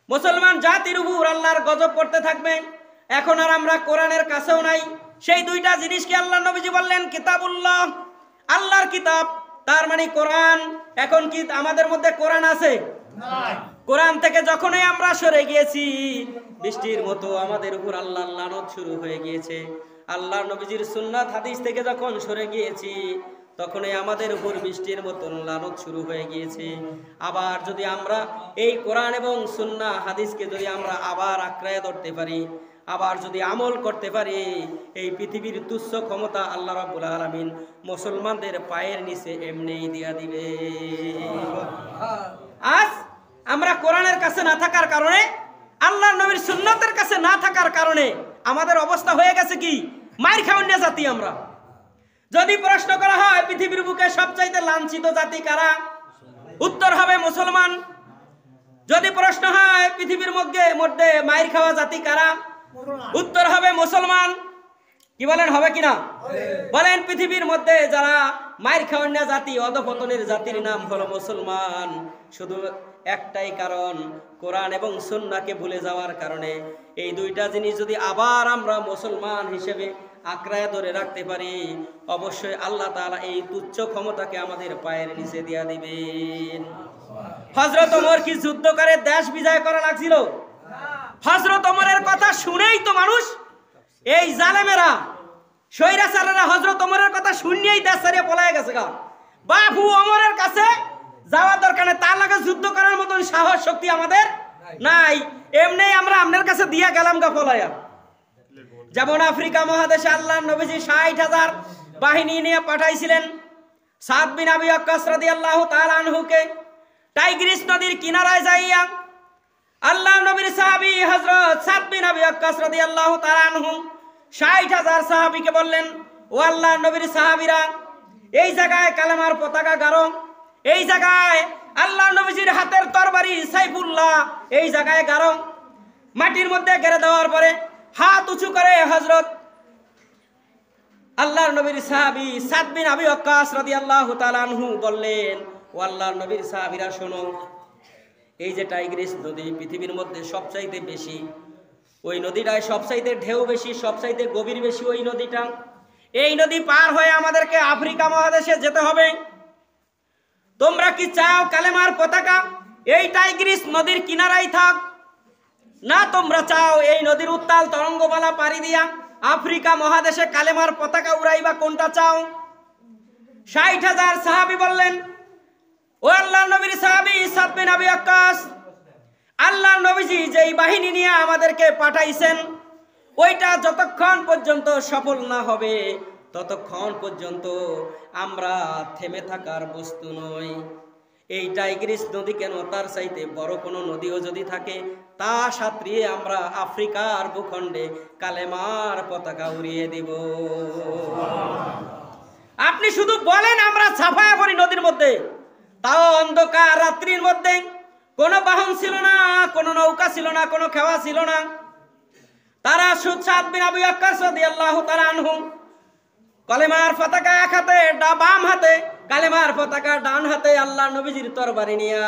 মুসলমান জাতির উপর আল্লাহর গজব পড়তে থাকবে। এখন আর আমরা কোরআনের কাছেও নাই। সেই দুইটা জিনিসকে আল্লাহ নবীজি বললেন কিতাবুল্লাহ, আল্লাহর কিতাব, তার মানে কোরআন। এখন কি আমাদের মধ্যে কোরআন আছে? কোরআন থেকে যখনই আমরা সরে গিয়েছি, বৃষ্টির মতো আমাদের উপর আল্লাহর লানত শুরু হয়ে গিয়েছে। আল্লাহ নবীজির সুন্নাত হাদিস থেকে যখন সরে গিয়েছি, তখনই আমাদের উপর বৃষ্টির মতন লানত শুরু হয়ে গিয়েছে। আবার যদি আমরা এই কোরআন এবং সুন্নাহ হাদিসকে যদি আমরা আবার আঁকড়ায় ধরতে পারি, আবার যদি আমল করতে পারি, এই পৃথিবীর তুচ্ছ ক্ষমতা আল্লাহ রাব্বুল আলামিন মুসলমানদের পায়ের নিচে এমনিই দিয়া দিবে। আজ আমরা কোরআনের কাছে না থাকার কারণে, আল্লাহর নবীর সুন্নাতের কাছে না থাকার কারণে আমাদের অবস্থা হয়ে গেছে কি মাইর খাওয়ান্না জাতি আমরা। যদি প্রশ্ন করা হয় পৃথিবীর বুকে সবচাইতে লাঞ্ছিত জাতি কারা, উত্তর হবে মুসলমান। যদি প্রশ্ন হয় পৃথিবীর মধ্যে মাইর খাওয়া জাতি কারা, উত্তর হবে মুসলমান। কি বলেন, হবে কিনা বলেন? পৃথিবীর মধ্যে যারা মাইর খাওয়ান্না জাতি, অধপতনের জাতির নাম হলো মুসলমান। শুধু একটাই কারণ, কোরআন এবং সুন্নাহকে ভুলে যাওয়ার কারণে। এই দুইটা জিনিস যদি আবার আমরা মুসলমান হিসেবে আঁকড়ায় ধরে রাখতে পারি, অবশ্যই আল্লাহ তাআলা এই তুচ্ছ ক্ষমতাকে আমাদের পায়ের নিচে দিয়া দিবেন। হযরত ওমর কি যুদ্ধ করে দেশ বিজয় করা লাগছিল? হযরত ওমরের কথা শুনেই তো মানুষ, এই জালেমেরা, স্বৈরাচারেরা হযরত ওমরের কথা শুনিয়েই দেশ ছেড়ে পলায় গেছে গা। বাবু ওমরের কাছে যাওয়া দরকার নেই, তার লাগে যুদ্ধ করার মতন সাহস শক্তি আমাদের নাই। এমনি আমরা আপনার কাছে দিয়া গেলাম গা পলায়া। যেমন আফ্রিকা মহাদেশে আল্লাহ নবীজি ৬০,০০০ বাহিনী নিয়ে পাঠাইছিলেন সাদ বিন আবি ওয়াক্কাস রাদিয়াল্লাহু তাআলা আনহুকে। টাইগ্রিস নদীর কিনারায় যাইয়া আল্লাহ নবীর সাহাবী হযরত সাদ বিন আবি ওয়াক্কাস রাদিয়াল্লাহু তাআলা আনহু ৬০,০০০ সাহাবীকে বললেন, ও আল্লাহ নবীর সাহাবীরা, এই জায়গায় কালেমার পতাকা গাড়ো, এই জায়গায় আল্লাহ নবীজির হাতের তরবারি সাইফুল্লাহ এই জায়গায় গাড়ো। মাটির মধ্যে গেড়ে দেওয়ার পরে হাত উঁচু করে হযরত আল্লাহর নবীর সাহাবী সাদ বিন আবি ওয়াক্কাস রাদিয়াল্লাহু তাআলা আনহু বললেন, ও আল্লাহর নবীর সাহাবীরা শোনো, এই যে টাইগ্রিস নদী পৃথিবীর মধ্যে সবচাইতে বেশি, ওই নদীটায় সবচাইতে ঢেউ বেশি, সবচাইতে গভীর বেশি ওই নদীটা। এই নদী পার হয়ে আমাদেরকে আফ্রিকা মহাদেশে যেতে হবে। তোমরা কি চাও কালেমার পতাকা এই টাইগ্রিস নদীর কিনারায় থাক, না তোমরা চাও এই নদীর উত্তাল তরঙ্গমালা পাড়ি দিয়া আফ্রিকা মহাদেশে কালেমার পতাকা উড়াইবা? কোনটা চাও? ৬০,০০০ সাহাবী বললেন, ও আল্লাহর নবীর সাহাবী সাদ বিন আবি ওয়াক্কাস, আল্লাহর নবীজি যেই বাহিনী নিয়ে আমাদেরকে পাঠাইছেন, ওইটা যতক্ষণ পর্যন্ত সফল না হবে ততক্ষণ পর্যন্ত আমরা থেমে থাকার বস্তু নই। এই টাইগ্রিস নদী কেন, তার চাইতে বড় কোনো নদীও যদি থাকে, তা সাঁতরিয়ে আমরা আফ্রিকার ভূখণ্ডে কালেমার পতাকা উড়িয়ে দিব। আপনি শুধু বলেন আমরা ছাপায়া পড়ি নদীর মধ্যে, তাও অন্ধকার রাত্রির মধ্যে। কোনো বাহন ছিল না, কোনো নৌকা ছিল না, কোনো খেওয়া ছিল না। তারা সাদ বিন আবি ওয়াক্কাস রাদিয়াল্লাহু তাআলা আনহু কালেমার পতাকা এক হাতে, বাম হাতে কালেমার পতাকা ডান হাতে, আল্লাহ নবীজির তরবারি নিয়া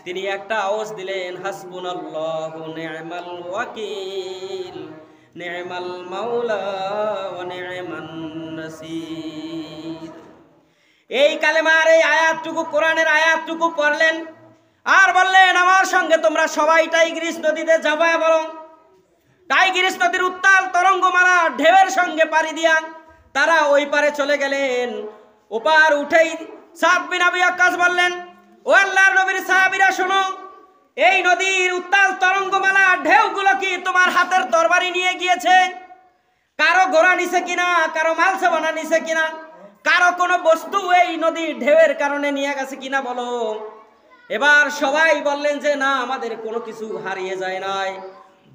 তিনি একটা আওয়াজ দিলেন, হাসবুনাল্লাহু নি'মাল ওয়াকিল নি'মাল মাওলা ওয়া নি'মান নাসির। এই কালেমার এই আয়াতটুকু, কোরআনের আয়াতটুকু পড়লেন আর বললেন আমার সঙ্গে তোমরা সবাই টাইগ্রিস নদীতে ঝাঁপায় পড়ো। টাইগ্রিস নদীর উত্তাল তরঙ্গমালা ঢেউয়ের সঙ্গে পাড়ি দিয়া তারা ওই পারে চলে গেলেন। ওপার উঠেই সাদ বিন আবি ওয়াক্কাস বললেন, ও আল্লাহর নবীর সাহাবীরা শোনো, এই নদীর উত্তাল তরঙ্গমালা ঢেউগুলো কি তোমার হাতের তরবারি নিয়ে গিয়েছে? কারো ঘোড়া নিছে কিনা, কারো মালসাবানা নিছে কিনা, কারো কোনো বস্তু এই নদীর ঢেউয়ের কারণে নিয়ে গেছে কিনা বলো। এবার সবাই বললেন যে না, আমাদের কোনো কিছু হারিয়ে যায় নাই।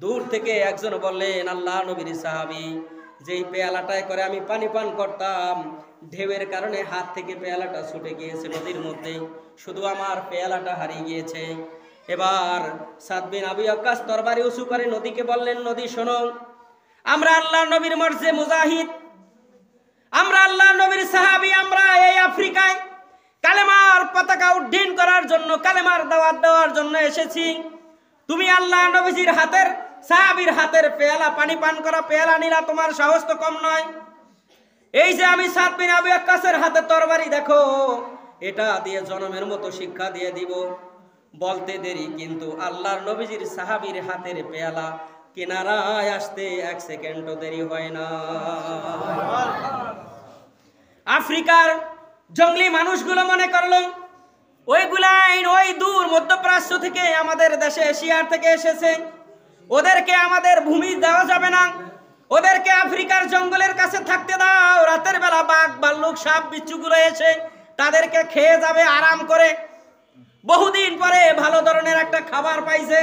দূর থেকে একজন বললেন, আল্লাহ নবীর সাহাবী, যেই পেয়ালাটায় করে আমি পানি পান করতাম, ঢেউয়ের কারণে হাত থেকে পেয়ালাটা ছুটে গিয়েছে নদীর মধ্যে, শুধু আমার পেয়ালাটা হারিয়ে গিয়েছে। এবার সাদ বিন আবি ওয়াক্কাস তরবারি উঁচু করে নদীকে বললেন, নদী শোনো, আমরা আল্লাহ নবীর মর্জে মুজাহিদ, আমরা আল্লাহ নবীর সাহাবী, আমরা এই আফ্রিকায় কালেমার পতাকা উড্ডীন করার জন্য, কালেমার দাওয়াত দেওয়ার জন্য এসেছি। তুমি আল্লাহ নবীজির হাতের, সাহাবীর হাতের পেয়ালা, পানি পান করা পেয়ালা নিলা, তোমার সাহস তো কম নয়। এই যে আমি সাদ বিন আবি ওয়াক্কাসের হাতে তরবারি দেখো, এটা দিয়ে জনমের মতো শিক্ষা দিয়ে দিব। বলতে দেরি, কিন্তু আল্লাহর নবীজির সাহাবীর হাতের পেয়ালা কিনারায় আসতে 1 সেকেন্ডও দেরি হয় না। আফ্রিকার জঙ্গলি মানুষগুলো মনে করলো ওইগুলাই ওই দূর মধ্যপ্রাচ্য থেকে আমাদের দেশে, এশিয়ার থেকে এসেছে, ওদেরকে আমাদের ভূমি দেওয়া যাবে না, ওদেরকে আফ্রিকার জঙ্গলের কাছে থাকতে দাও। রাতের বেলা বাঘ ভাল্লুক সাপ বিচ্ছুগুলো এসে তাদেরকে খেয়ে যাবে আরাম করে। বহুদিন পরে ভালো ধরনের একটা খাবার পাইছে,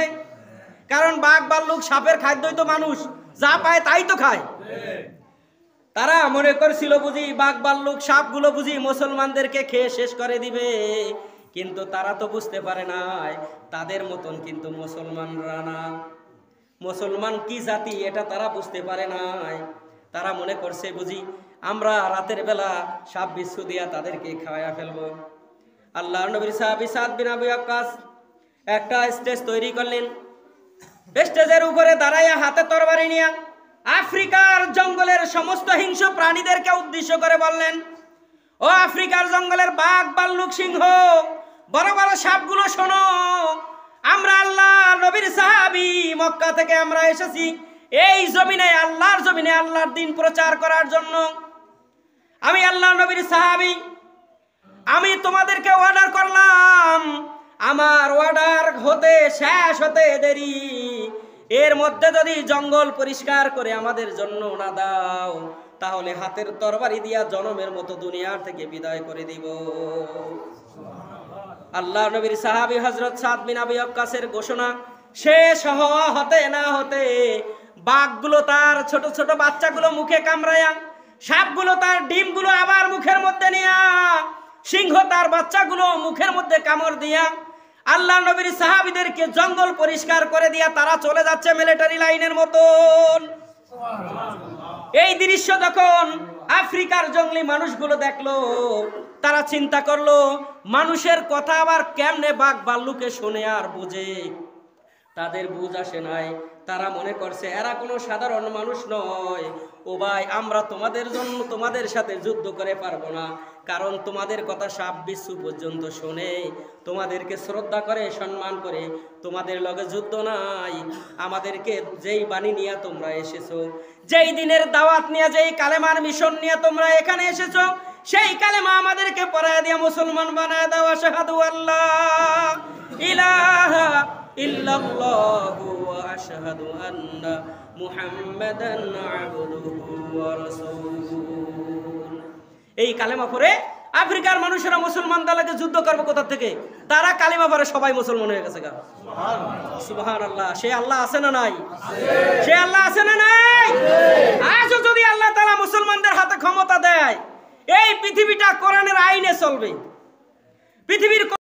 কারণ বাঘ ভাল্লুক সাপের খাদ্যই তো মানুষ যা পায় তাই তো খায়। তারা মনে করছিল বুঝি বাঘ ভাল্লুক সাপগুলো বুঝি মুসলমানদেরকে খেয়ে শেষ করে দিবে, কিন্তু তারা তো বুঝতে পারে নাই তাদের মতন কিন্তু মুসলমানরা না। মুসলমান কি জাতি এটা তারা বুঝতে পারে নাই। তারা মনে করছে বুঝি আমরা রাতের বেলা সাপ বিচ্ছু দিয়া তাদেরকে খাওয়া ফেলবো। আল্লাহর নবীর সাহাবী সাদ বিন আবি ওয়াক্কাস একটা স্টেজ তৈরি করলেন। স্টেজের উপরে দাঁড়াইয়া হাতে তরবারি নিয়ে আফ্রিকার জঙ্গলের সমস্ত হিংস্র প্রাণীদেরকে উদ্দেশ্য করে বললেন, ও আফ্রিকার জঙ্গলের বাঘ ভাল্লুক সিংহ বড় বড় সাপগুলো শোনো, আমরা আল্লাহ নবীর সাহাবী, মক্কা থেকে আমরা এসেছি এই জমিনে, আল্লাহর জমিনে আল্লাহর দ্বীন প্রচার করার জন্য। আমি আল্লাহ নবীর সাহাবী, আমি তোমাদেরকে অর্ডার করলাম, আমার অর্ডার হতে শেষ হতে দেরি, এর মধ্যে যদি জঙ্গল পরিষ্কার করে আমাদের জন্য না দাও, তাহলে হাতের তরবারি দিয়া জনমের মতো দুনিয়ার থেকে বিদায় করে দিব। আল্লাহ নবীর সাহাবী হযরত সাদ বিন আবি ওয়াক্কাসের ঘোষণা শেষ হওয়া হতে না হতে বাঘগুলো তার ছোট ছোট বাচ্চাগুলো মুখে কামড়ায়া, সাপগুলো তার ডিমগুলো আবার মুখের মধ্যে নিয়া, সিংহ তার বাচ্চাগুলো মুখের মধ্যে কামড় দিয়া আল্লাহ নবীর সাহাবীদেরকে জঙ্গল পরিষ্কার করে দিয়া তারা চলে যাচ্ছে মিলিটারি লাইনের মতন। এই দৃশ্য যখন আফ্রিকার জঙ্গলি মানুষগুলো দেখলো, তারা চিন্তা করলো মানুষের কথা আবার কেমনে বাঘ ভাল্লুকে শুনে আর বুঝে। তাদের বুঝ আসে নাই। তারা মনে করছে এরা কোনো সাধারণ মানুষ নয়। ও ভাই, আমরা তোমাদের জন্য তোমাদের সাথে যুদ্ধ করে পারবো না, কারণ তোমাদের কথা সাপ বিচ্ছু পর্যন্ত শোনে, তোমাদেরকে শ্রদ্ধা করে সম্মান করে, তোমাদের লগে যুদ্ধ নাই। আমাদেরকে যেই বাণী নিয়ে তোমরা এসেছো, যেই দিনের দাওয়াত নিয়ে, যেই কালেমার মিশন নিয়ে তোমরা এখানে এসেছো, সেই কালেমা আমাদেরকে পড়ায় দিয়ে মুসলমান বানায় দাও। আশহাদু আল্লাহ ইলাহা ইল্লাল্লাহু ওয়া আশহাদু আন্না মুহাম্মাদান আবদুহু ওয়া রাসূলুহু। এই কালেমা পড়ে আফ্রিকার মানুষেরা মুসলমান দলকে যুদ্ধ করবে কোথা থেকে? তারা কালেমা পড়ে সবাই মুসলমান হয়ে গেছে। সুবহানাল্লাহ, সুবহানাল্লাহ। সে আল্লাহ আছে না নাই? সে আল্লাহ আছে না নাই? আজও যদি আল্লাহ তাআলা মুসলমানদের হাতে ক্ষমতা দেয়, এই পৃথিবীটা কোরআনের আইনে চলবে। পৃথিবীর